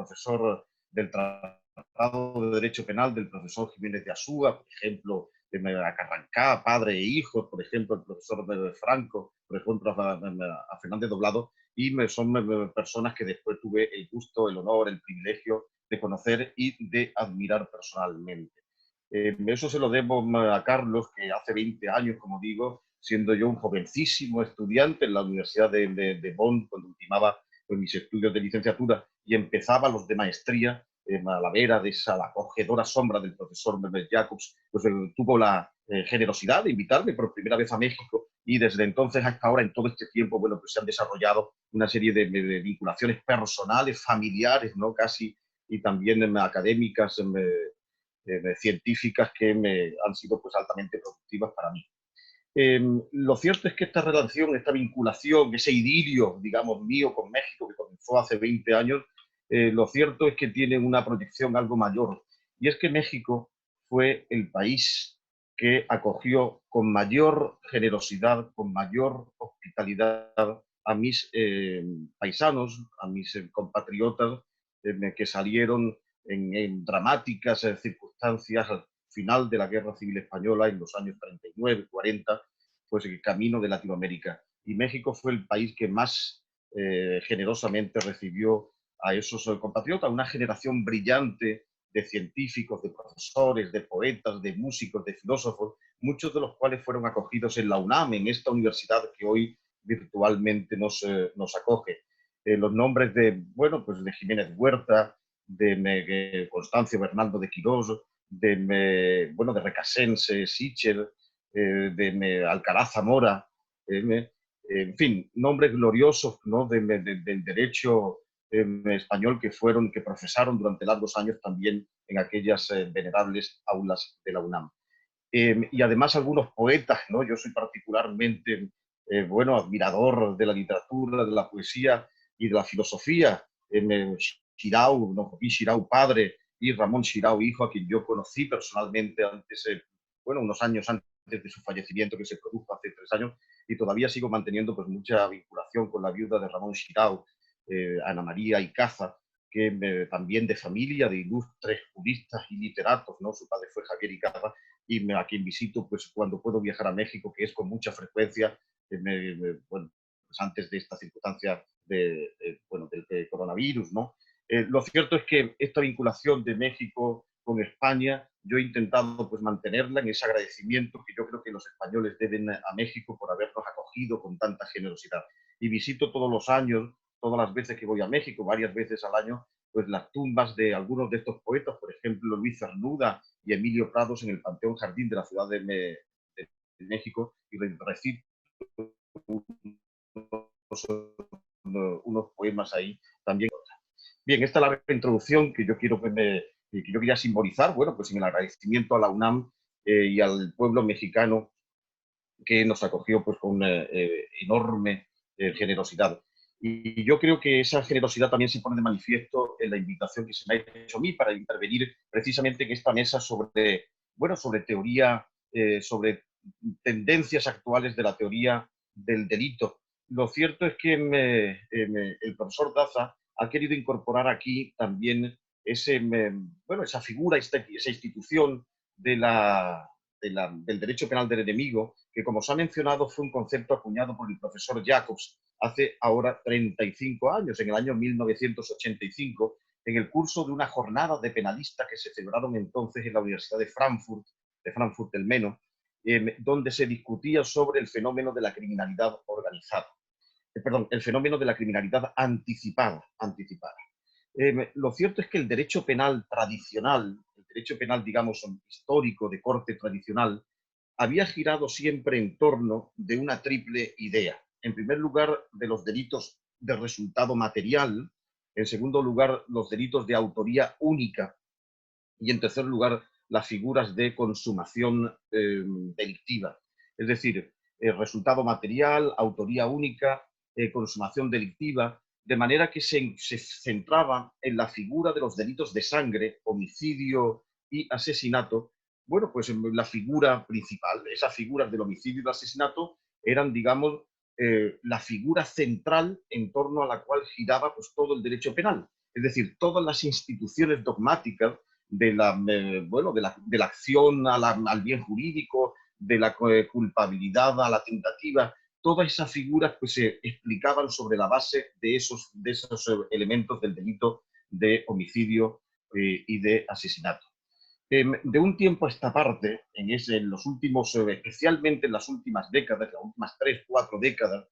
Tratado de Derecho Penal del profesor Jiménez de Azúa, por ejemplo, a Carrancá, Padre e Hijo, por ejemplo, el profesor Franco, por ejemplo, a Fernández Doblado, y son personas que después tuve el gusto, el honor, el privilegio de conocer y de admirar personalmente. Eso se lo debo a Carlos, que hace 20 años, como digo, siendo yo un jovencísimo estudiante en la Universidad de Bonn, cuando ultimaba pues, mis estudios de licenciatura y empezaba los de maestría, a la vera de esa la acogedora sombra del profesor Mehmet Jacobs, pues tuvo la generosidad de invitarme por primera vez a México, y desde entonces hasta ahora, en todo este tiempo, bueno, pues se han desarrollado una serie de vinculaciones personales, familiares, ¿no? Casi, y también académicas, científicas, que han sido pues altamente productivas para mí. Lo cierto es que esta relación, esta vinculación, ese idilio, digamos, mío con México, que comenzó hace 20 años, lo cierto es que tiene una proyección algo mayor. Y es que México fue el país que acogió con mayor generosidad, con mayor hospitalidad a mis paisanos, a mis compatriotas que salieron en dramáticas circunstancias al final de la Guerra Civil Española en los años 39, 40, pues el camino de Latinoamérica. Y México fue el país que más generosamente recibió a esos compatriotas, una generación brillante de científicos, de profesores, de poetas, de músicos, de filósofos, muchos de los cuales fueron acogidos en la UNAM, en esta universidad que hoy virtualmente nos acoge. Los nombres de, bueno, pues de Jiménez Huerta, de Constancio Bernardo de Quirós, bueno, de Recasense, Sichel, de Alcaraz Zamora, en fin, nombres gloriosos, ¿no? del derecho español que profesaron durante largos años también en aquellas venerables aulas de la UNAM. Y además algunos poetas, ¿no? Yo soy particularmente, bueno, admirador de la literatura, de la poesía y de la filosofía. Xirau, ¿no? Joaquín Xirau padre y Ramón Xirau hijo, a quien yo conocí personalmente antes, bueno, unos años antes de su fallecimiento, que se produjo hace 3 años, y todavía sigo manteniendo pues mucha vinculación con la viuda de Ramón Xirau, Ana María Icaza, que también de familia de ilustres juristas y literatos, ¿no? Su padre fue Javier Icaza, y a quien visito pues cuando puedo viajar a México, que es con mucha frecuencia, bueno, pues antes de esta circunstancia bueno, del coronavirus, ¿no? Lo cierto es que esta vinculación de México con España, yo he intentado pues mantenerla en ese agradecimiento que yo creo que los españoles deben a México por habernos acogido con tanta generosidad. Y visito todos los años, todas las veces que voy a México, varias veces al año, pues las tumbas de algunos de estos poetas, por ejemplo, Luis Cernuda y Emilio Prados en el Panteón Jardín de la Ciudad de México, y recito unos poemas ahí también. Bien, esta es la introducción que yo quería simbolizar, bueno, pues en el agradecimiento a la UNAM y al pueblo mexicano que nos acogió pues con enorme generosidad. Y yo creo que esa generosidad también se pone de manifiesto en la invitación que se me ha hecho a mí para intervenir precisamente en esta mesa sobre, bueno, sobre teoría, sobre tendencias actuales de la teoría del delito. Lo cierto es que el profesor Daza ha querido incorporar aquí también bueno, esa figura, esa institución del derecho penal del enemigo, que como se ha mencionado fue un concepto acuñado por el profesor Jacobs hace ahora 35 años, en el año 1985, en el curso de una jornada de penalistas que se celebraron entonces en la Universidad de Frankfurt del Meno, donde se discutía sobre el fenómeno de la criminalidad organizada. Perdón, el fenómeno de la criminalidad anticipada. Lo cierto es que el derecho penal tradicional, el derecho penal, digamos, histórico, de corte tradicional, había girado siempre en torno de una triple idea. En primer lugar, de los delitos de resultado material. En segundo lugar, los delitos de autoría única. Y en tercer lugar, las figuras de consumación delictiva. Es decir, resultado material, autoría única, consumación delictiva, de manera que se centraba en la figura de los delitos de sangre, homicidio y asesinato. Bueno, pues la figura principal, esas figuras del homicidio y del asesinato eran, digamos, la figura central en torno a la cual giraba pues, todo el derecho penal. Es decir, todas las instituciones dogmáticas bueno, de la acción al bien jurídico, de la culpabilidad a la tentativa, todas esas figuras pues, se explicaban sobre la base de esos elementos del delito de homicidio y de asesinato. De un tiempo a esta parte, en los últimos, especialmente en las últimas décadas, las últimas 3, 4 décadas,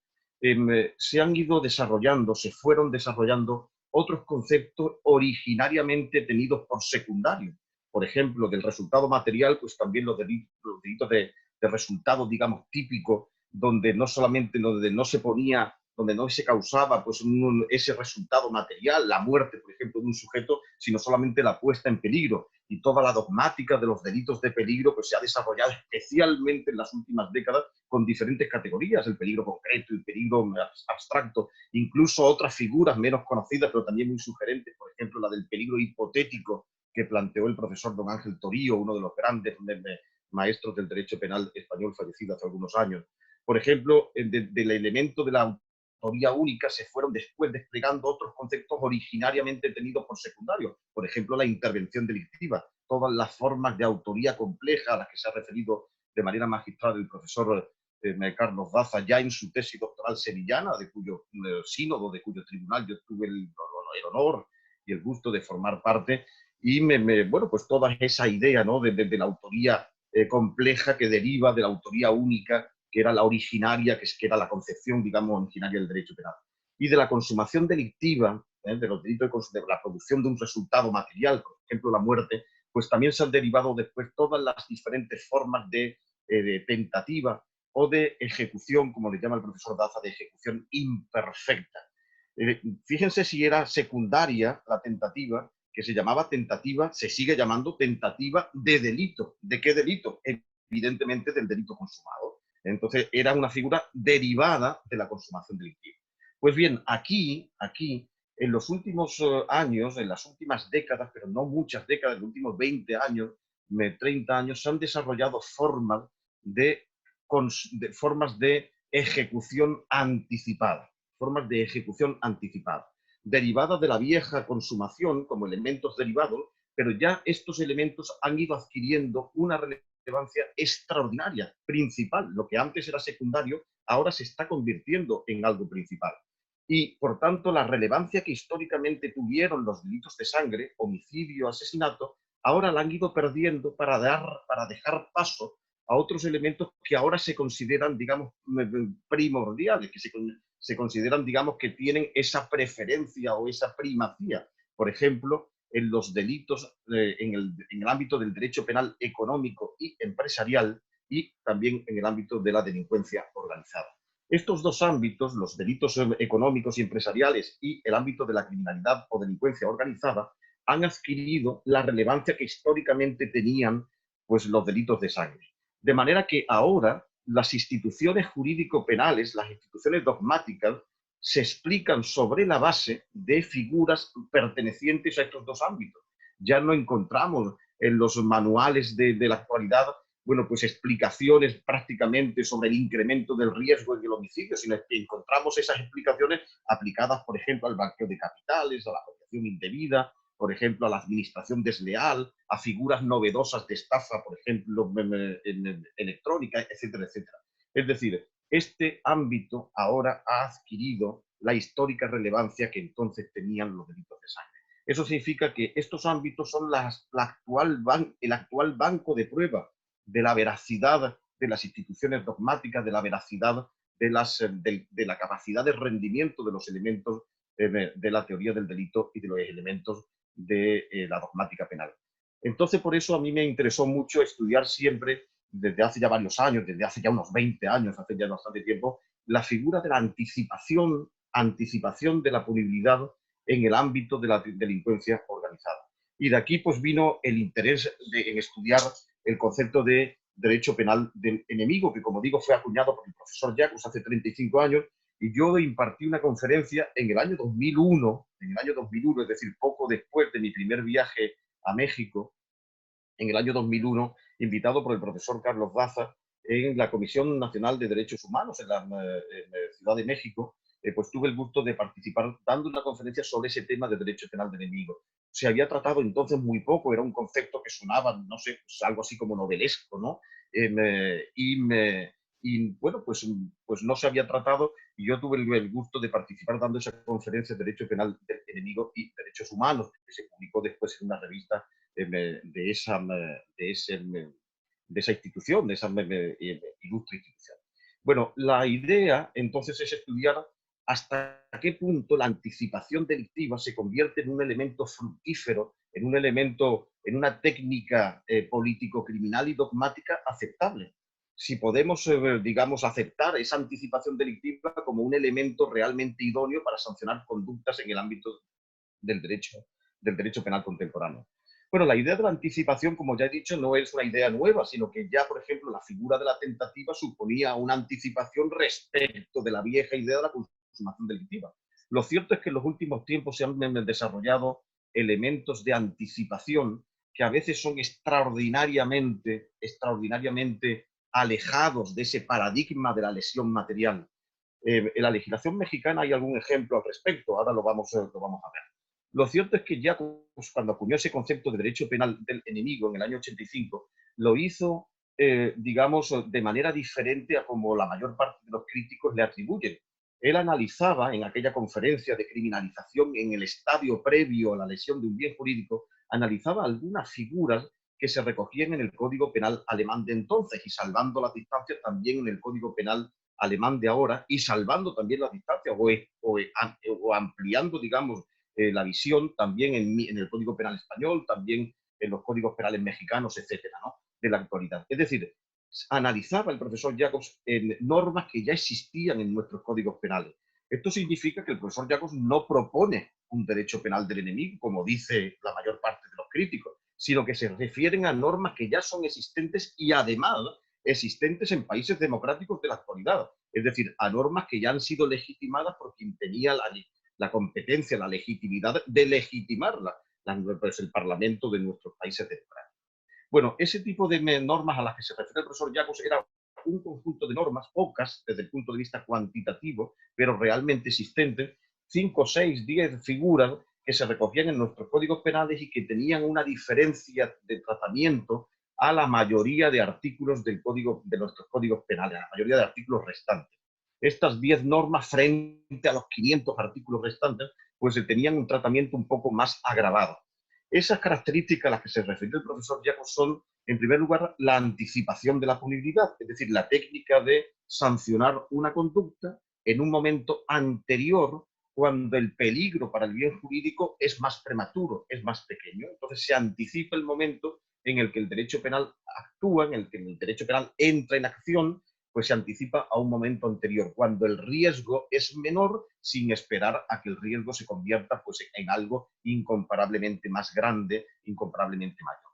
se han ido desarrollando, se fueron desarrollando otros conceptos originariamente tenidos por secundario. Por ejemplo, del resultado material, pues también los delitos de resultado, digamos, típico, donde no solamente, donde no se ponía, donde no se causaba pues ese resultado material, la muerte, por ejemplo, de un sujeto, sino solamente la puesta en peligro. Y toda la dogmática de los delitos de peligro pues se ha desarrollado especialmente en las últimas décadas con diferentes categorías, el peligro concreto, el peligro abstracto, incluso otras figuras menos conocidas, pero también muy sugerentes, por ejemplo, la del peligro hipotético que planteó el profesor don Ángel Torío, uno de los grandes maestros del derecho penal español fallecido hace algunos años. Por ejemplo, del elemento de la autoría única se fueron después desplegando otros conceptos originariamente tenidos por secundario. Por ejemplo, la intervención delictiva, todas las formas de autoría compleja a las que se ha referido de manera magistral el profesor Carlos Daza ya en su tesis doctoral sevillana, de cuyo sínodo, de cuyo tribunal yo tuve el honor y el gusto de formar parte. Y bueno, pues toda esa idea, ¿no?, de la autoría compleja que deriva de la autoría única, que era la originaria, que era la concepción, digamos, originaria del derecho penal. Y de la consumación delictiva, de los delitos de la producción de un resultado material, por ejemplo, la muerte, pues también se han derivado después todas las diferentes formas de tentativa o de ejecución, como le llama el profesor Daza, de ejecución imperfecta. Fíjense si era secundaria la tentativa, que se llamaba tentativa, se sigue llamando tentativa de delito. ¿De qué delito? Evidentemente del delito consumado. Entonces era una figura derivada de la consumación delictiva. Pues bien, aquí, en los últimos años, en las últimas décadas, pero no muchas décadas, en los últimos 20 años, 30 años, se han desarrollado formas de ejecución anticipada, derivadas de la vieja consumación como elementos derivados, pero ya estos elementos han ido adquiriendo una relevancia extraordinaria, principal. Lo que antes era secundario, ahora se está convirtiendo en algo principal. Y, por tanto, la relevancia que históricamente tuvieron los delitos de sangre, homicidio, asesinato, ahora la han ido perdiendo para dejar paso a otros elementos que ahora se consideran, digamos, primordiales, que se consideran, digamos, que tienen esa preferencia o esa primacía. Por ejemplo, en los delitos, en el ámbito del derecho penal económico y empresarial, y también en el ámbito de la delincuencia organizada. Estos dos ámbitos, los delitos económicos y empresariales y el ámbito de la criminalidad o delincuencia organizada, han adquirido la relevancia que históricamente tenían pues, los delitos de sangre. De manera que ahora las instituciones jurídico-penales, las instituciones dogmáticas, se explican sobre la base de figuras pertenecientes a estos dos ámbitos. Ya no encontramos en los manuales de la actualidad, bueno, pues explicaciones prácticamente sobre el incremento del riesgo en el homicidio, sino que encontramos esas explicaciones aplicadas, por ejemplo, al blanqueo de capitales, a la apropiación indebida, por ejemplo, a la administración desleal, a figuras novedosas de estafa, por ejemplo, electrónica, etcétera, etcétera. Es decir, este ámbito ahora ha adquirido la histórica relevancia que entonces tenían los delitos de sangre. Eso significa que estos ámbitos son el actual banco de prueba de la veracidad de las instituciones dogmáticas, de la veracidad de la capacidad de rendimiento de los elementos de la teoría del delito y de los elementos de la dogmática penal. Entonces, por eso a mí me interesó mucho estudiar siempre, desde hace ya varios años, desde hace ya unos 20 años, hace ya bastante tiempo, la figura de la anticipación de la punibilidad en el ámbito de la delincuencia organizada. Y de aquí pues vino el interés en estudiar el concepto de derecho penal del enemigo, que como digo fue acuñado por el profesor Jacobs hace 35 años, y yo impartí una conferencia en el año 2001, es decir, poco después de mi primer viaje a México, en el año 2001, invitado por el profesor Carlos Daza en la Comisión Nacional de Derechos Humanos en la Ciudad de México, pues tuve el gusto de participar dando una conferencia sobre ese tema de derecho penal del enemigo. Se había tratado entonces muy poco, era un concepto que sonaba, no sé, pues algo así como novelesco, ¿no? Y bueno, pues no se había tratado y yo tuve el gusto de participar dando esa conferencia de Derecho Penal del Enemigo y Derechos Humanos, que se publicó después en una revista de esa institución, de esa ilustre institución. Bueno, la idea entonces es estudiar hasta qué punto la anticipación delictiva se convierte en un elemento fructífero, en un elemento, en una técnica político-criminal y dogmática aceptable. Si podemos, digamos, aceptar esa anticipación delictiva como un elemento realmente idóneo para sancionar conductas en el ámbito del derecho penal contemporáneo. Bueno, la idea de la anticipación, como ya he dicho, no es una idea nueva, sino que ya, por ejemplo, la figura de la tentativa suponía una anticipación respecto de la vieja idea de la consumación delictiva. Lo cierto es que en los últimos tiempos se han desarrollado elementos de anticipación que a veces son extraordinariamente alejados de ese paradigma de la lesión material. En la legislación mexicana hay algún ejemplo al respecto, ahora lo vamos a ver. Lo cierto es que ya cuando acuñó ese concepto de derecho penal del enemigo en el año 85, lo hizo, digamos, de manera diferente a como la mayor parte de los críticos le atribuyen. Él analizaba en aquella conferencia de criminalización en el estadio previo a la lesión de un bien jurídico, analizaba algunas figuras que se recogían en el Código Penal alemán de entonces y salvando las distancias también en el Código Penal alemán de ahora y salvando también las distancias o ampliando, digamos, la visión también en el Código Penal español, también en los códigos penales mexicanos, etcétera, ¿no? De la actualidad. Es decir, analizaba el profesor Jacobs en normas que ya existían en nuestros códigos penales. Esto significa que el profesor Jacobs no propone un derecho penal del enemigo, como dice la mayor parte de los críticos, sino que se refieren a normas que ya son existentes y además existentes en países democráticos de la actualidad. Es decir, a normas que ya han sido legitimadas por quien tenía la competencia, la legitimidad de legitimarla, pues el Parlamento de nuestros países democráticos. Bueno, ese tipo de normas a las que se refiere el profesor Jacobs era un conjunto de normas, pocas desde el punto de vista cuantitativo, pero realmente existentes, 5, 6, 10 figuras que se recogían en nuestros códigos penales y que tenían una diferencia de tratamiento a la mayoría de artículos de nuestros códigos penales, a la mayoría de artículos restantes. Estas 10 normas frente a los 500 artículos restantes, pues tenían un tratamiento un poco más agravado. Esas características a las que se refirió el profesor Jacobs son, en primer lugar, la anticipación de la punibilidad, es decir, la técnica de sancionar una conducta en un momento anterior cuando el peligro para el bien jurídico es más prematuro, es más pequeño. Entonces se anticipa el momento en el que el derecho penal actúa, en el que el derecho penal entra en acción, pues se anticipa a un momento anterior, cuando el riesgo es menor, sin esperar a que el riesgo se convierta pues, en algo incomparablemente más grande, incomparablemente mayor.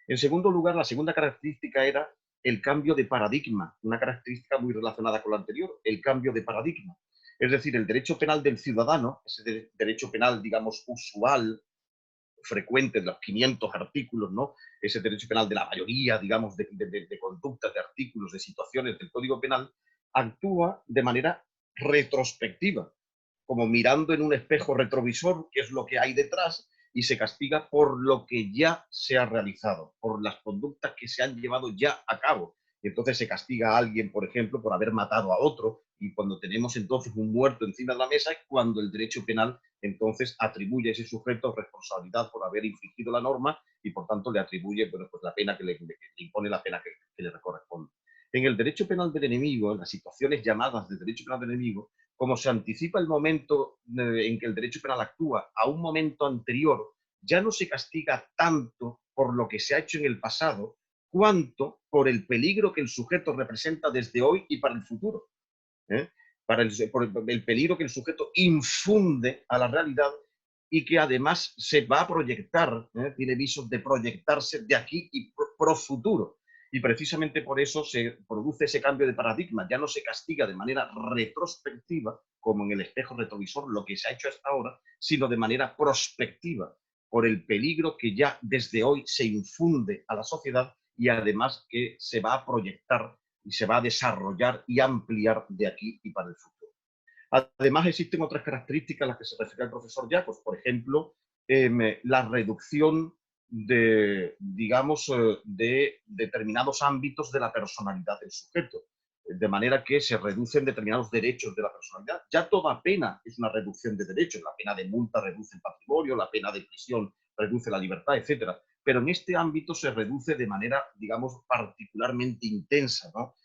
En segundo lugar, la segunda característica era el cambio de paradigma, una característica muy relacionada con la anterior, el cambio de paradigma. Es decir, el derecho penal del ciudadano, ese derecho penal, digamos, usual, frecuente de los 500 artículos, ¿no? Ese derecho penal de la mayoría, digamos, de conductas, de artículos, de situaciones del Código Penal, actúa de manera retrospectiva, como mirando en un espejo retrovisor qué es lo que hay detrás y se castiga por lo que ya se ha realizado, por las conductas que se han llevado ya a cabo. Y entonces se castiga a alguien, por ejemplo, por haber matado a otro, y cuando tenemos entonces un muerto encima de la mesa es cuando el derecho penal entonces atribuye a ese sujeto responsabilidad por haber infringido la norma y por tanto le atribuye pues, la pena que le impone la pena que le corresponde. En el derecho penal del enemigo, en las situaciones llamadas de derecho penal del enemigo, como se anticipa el momento en que el derecho penal actúa a un momento anterior, ya no se castiga tanto por lo que se ha hecho en el pasado, cuanto por el peligro que el sujeto representa desde hoy y para el futuro. Por el peligro que el sujeto infunde a la realidad y que además se va a proyectar, tiene visos de proyectarse de aquí y pro futuro. Y precisamente por eso se produce ese cambio de paradigma. Ya no se castiga de manera retrospectiva, como en el espejo retrovisor, lo que se ha hecho hasta ahora, sino de manera prospectiva, por el peligro que ya desde hoy se infunde a la sociedad y además que se va a proyectar y se va a desarrollar y ampliar de aquí y para el futuro. Además, existen otras características a las que se refiere el profesor Jacobs, por ejemplo, la reducción de, digamos, de determinados ámbitos de la personalidad del sujeto, de manera que se reducen determinados derechos de la personalidad. Ya toda pena es una reducción de derechos, la pena de multa reduce el patrimonio, la pena de prisión reduce la libertad, etc. pero en este ámbito se reduce de manera, digamos, particularmente intensa, ¿no?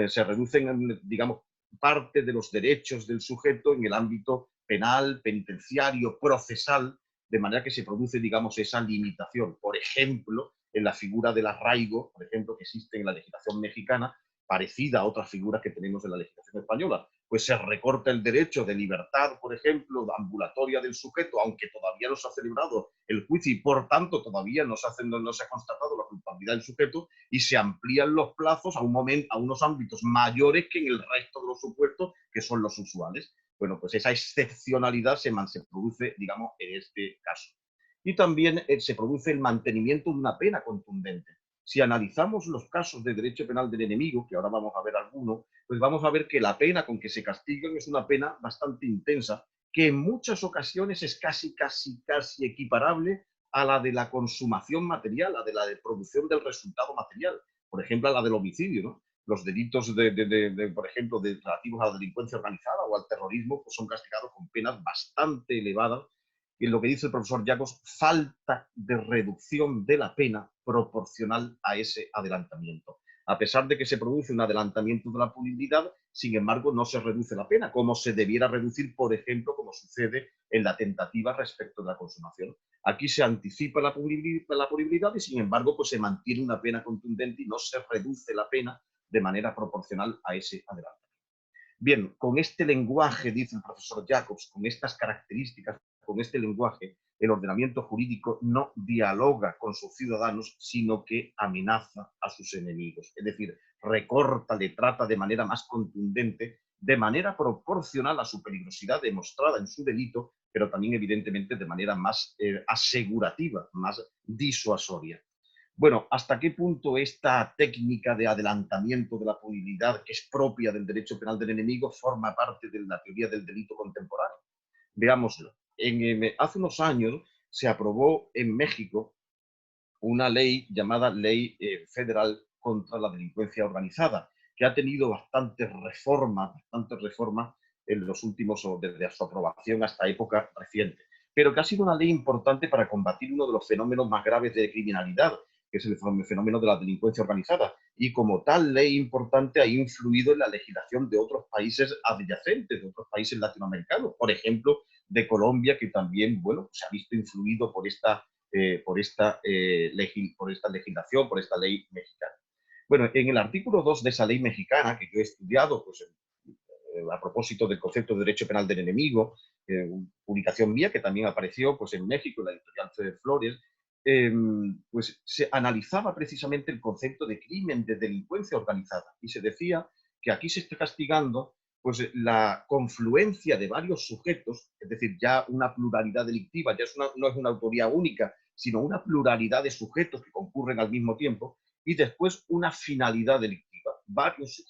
Se reducen, digamos, parte de los derechos del sujeto en el ámbito penal, penitenciario, procesal, de manera que se produce, digamos, esa limitación. Por ejemplo, en la figura del arraigo, por ejemplo, que existe en la legislación mexicana, parecida a otras figuras que tenemos en la legislación española, pues se recorta el derecho de libertad, por ejemplo, ambulatoria del sujeto, aunque todavía no se ha celebrado el juicio y por tanto todavía no se ha constatado la culpabilidad del sujeto, y se amplían los plazos a unos ámbitos mayores que en el resto de los supuestos que son los usuales. Bueno, pues esa excepcionalidad se produce, digamos, en este caso. Y también se produce el mantenimiento de una pena contundente. Si analizamos los casos de derecho penal del enemigo, que ahora vamos a ver algunos, pues vamos a ver que la pena con que se castigan es una pena bastante intensa, que en muchas ocasiones es casi equiparable a la de la consumación material, a la de producción del resultado material. Por ejemplo, a la del homicidio, ¿no? Los delitos, por ejemplo, relativos a la delincuencia organizada o al terrorismo, pues son castigados con penas bastante elevadas. Y lo que dice el profesor Llagos, falta de reducción de la pena proporcional a ese adelantamiento. A pesar de que se produce un adelantamiento de la punibilidad, sin embargo, no se reduce la pena, como se debiera reducir, por ejemplo, como sucede en la tentativa respecto de la consumación. Aquí se anticipa la punibilidad y, sin embargo, pues se mantiene una pena contundente y no se reduce la pena de manera proporcional a ese adelantamiento. Bien, con este lenguaje, dice el profesor Jacobs, con estas características, con este lenguaje, el ordenamiento jurídico no dialoga con sus ciudadanos, sino que amenaza a sus enemigos. Es decir, recorta, le trata de manera más contundente, de manera proporcional a su peligrosidad demostrada en su delito, pero también evidentemente de manera más asegurativa, más disuasoria. Bueno, ¿hasta qué punto esta técnica de adelantamiento de la punibilidad, que es propia del derecho penal del enemigo, forma parte de la teoría del delito contemporáneo? Veámoslo. Hace unos años se aprobó en México una ley llamada Ley Federal contra la Delincuencia Organizada, que ha tenido bastantes reformas en los últimos, o desde su aprobación hasta época reciente, pero que ha sido una ley importante para combatir uno de los fenómenos más graves de criminalidad, que es el fenómeno de la delincuencia organizada, y como tal ley importante ha influido en la legislación de otros países adyacentes, de otros países latinoamericanos, por ejemplo, de Colombia, que también, bueno, se ha visto influido por esta legislación, por esta ley mexicana. Bueno, en el artículo 2 de esa ley mexicana, que yo he estudiado pues, a propósito del concepto de derecho penal del enemigo, publicación mía que también apareció pues, en México, en la editorial Fede Flores, pues se analizaba precisamente el concepto de crimen de delincuencia organizada y se decía que aquí se está castigando pues, la confluencia de varios sujetos, es decir, ya una pluralidad delictiva, ya no es una autoría única, sino una pluralidad de sujetos que concurren al mismo tiempo, y después una finalidad delictiva. Varios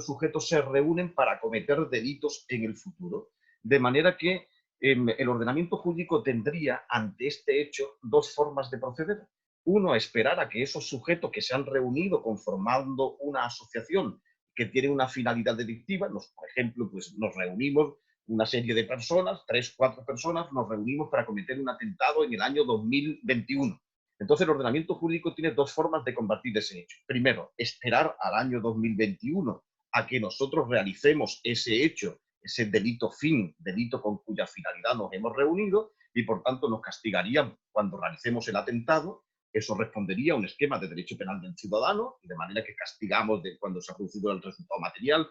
sujetos se reúnen para cometer delitos en el futuro, de manera que el ordenamiento jurídico tendría ante este hecho dos formas de proceder. Uno, esperar a que esos sujetos que se han reunido conformando una asociación que tiene una finalidad delictiva, por ejemplo, pues nos reunimos una serie de personas, 3, 4 personas, nos reunimos para cometer un atentado en el año 2021. Entonces el ordenamiento jurídico tiene dos formas de combatir ese hecho. Primero, esperar al año 2021 a que nosotros realicemos ese hecho, ese delito delito con cuya finalidad nos hemos reunido, y por tanto nos castigarían cuando realicemos el atentado. Eso respondería a un esquema de derecho penal del ciudadano, de manera que castigamos cuando se ha producido el resultado material.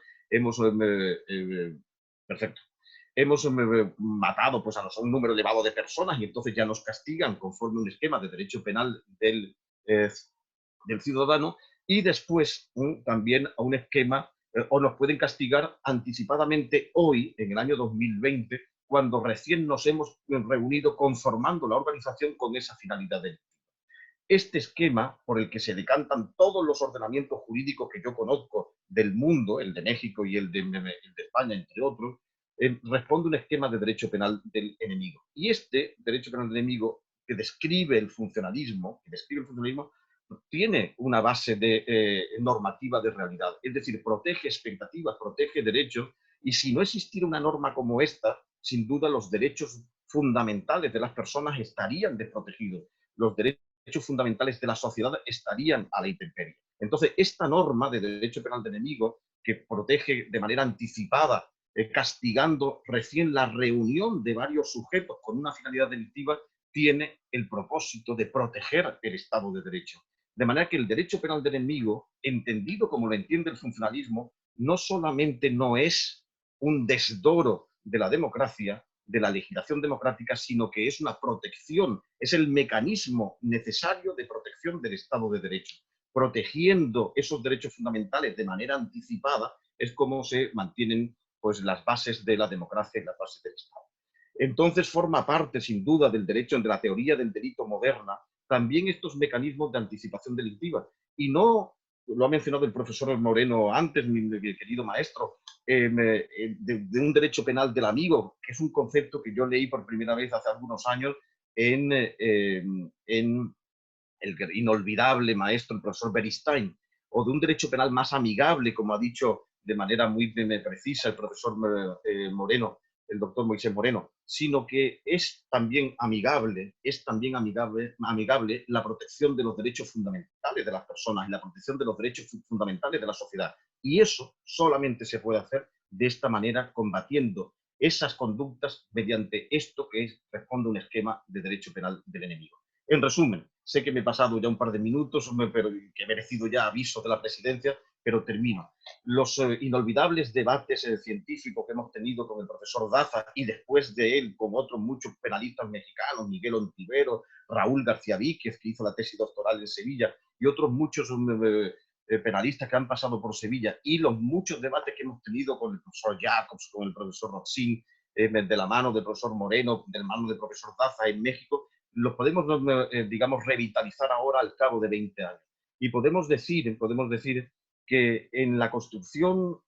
Perfecto. Hemos matado pues, a un número elevado de personas y entonces ya nos castigan conforme un esquema de derecho penal del ciudadano, y después también a un esquema, o nos pueden castigar anticipadamente hoy, en el año 2020, cuando recién nos hemos reunido conformando la organización con esa finalidad delictiva. Este esquema por el que se decantan todos los ordenamientos jurídicos que yo conozco del mundo, el de México y el de España, entre otros, responde a un esquema de derecho penal del enemigo. Y este derecho penal del enemigo, que describe el funcionalismo, tiene una base de normativa de realidad. Es decir, protege expectativas, protege derechos, y si no existiera una norma como esta, sin duda los derechos fundamentales de las personas estarían desprotegidos, los derechos fundamentales de la sociedad estarían a la intemperie. Entonces, esta norma de derecho penal de enemigo, que protege de manera anticipada, castigando recién la reunión de varios sujetos con una finalidad delictiva, tiene el propósito de proteger el Estado de Derecho. De manera que el derecho penal de enemigo, entendido como lo entiende el funcionalismo, no solamente no es un desdoro de la democracia, de la legislación democrática, sino que es una protección, es el mecanismo necesario de protección del Estado de Derecho. Protegiendo esos derechos fundamentales de manera anticipada es como se mantienen pues, las bases de la democracia y las bases del Estado. Entonces forma parte, sin duda, del derecho, de la teoría del delito moderna, también estos mecanismos de anticipación delictiva. Y no, lo ha mencionado el profesor Moreno antes, mi querido maestro, de un derecho penal del amigo, que es un concepto que yo leí por primera vez hace algunos años en el inolvidable maestro, el profesor Beristain, o de un derecho penal más amigable, como ha dicho de manera muy precisa el profesor Moreno, el doctor Moisés Moreno, sino que es también amigable la protección de los derechos fundamentales de las personas y la protección de los derechos fundamentales de la sociedad. Y eso solamente se puede hacer de esta manera, combatiendo esas conductas mediante esto que responde a un esquema de derecho penal del enemigo. En resumen, sé que me he pasado ya un par de minutos, pero que he merecido ya aviso de la presidencia, pero termino. Los inolvidables debates científicos que hemos tenido con el profesor Daza y después de él con otros muchos penalistas mexicanos, Miguel Ontivero, Raúl García Víquez, que hizo la tesis doctoral en Sevilla, y otros muchos penalistas que han pasado por Sevilla, y los muchos debates que hemos tenido con el profesor Jacobs, con el profesor Roxin, de la mano del profesor Moreno, de la mano del profesor Daza en México, los podemos, digamos, revitalizar ahora al cabo de 20 años. Y podemos decir que en la construcción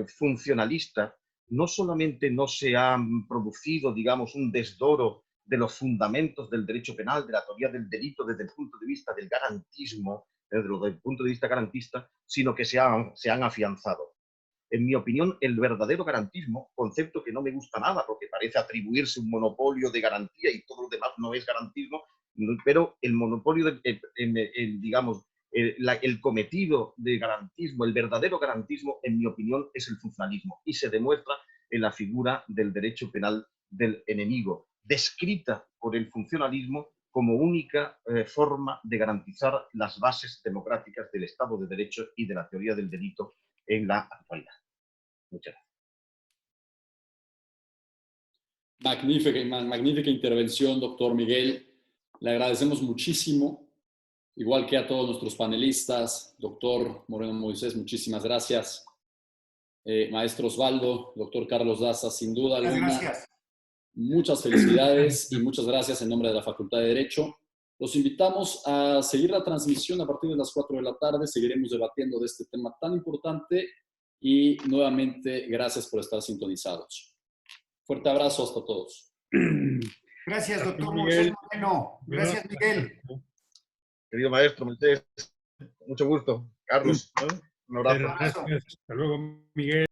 funcionalista no solamente no se ha producido, digamos, un desdoro de los fundamentos del derecho penal, de la teoría del delito desde el punto de vista del garantismo, desde el punto de vista garantista, sino que se han afianzado. En mi opinión, el verdadero garantismo, concepto que no me gusta nada porque parece atribuirse un monopolio de garantía y todo lo demás no es garantismo, pero el monopolio, digamos, el cometido de garantismo, el verdadero garantismo, en mi opinión, es el funcionalismo y se demuestra en la figura del derecho penal del enemigo, descrita por el funcionalismo como única forma de garantizar las bases democráticas del Estado de Derecho y de la teoría del delito en la actualidad. Muchas gracias. Magnífica intervención, doctor Miguel. Le agradecemos muchísimo, igual que a todos nuestros panelistas. Doctor Moreno Moisés, muchísimas gracias. Maestro Osvaldo, doctor Carlos Daza, sin duda alguna, muchas felicidades y muchas gracias en nombre de la Facultad de Derecho. Los invitamos a seguir la transmisión a partir de las 4 de la tarde. Seguiremos debatiendo de este tema tan importante y nuevamente gracias por estar sintonizados. Fuerte abrazo hasta todos. Gracias, doctor Moisés Moreno. Gracias, Miguel. Querido maestro Moisés, mucho gusto. Carlos, un abrazo. Gracias. Hasta luego, Miguel.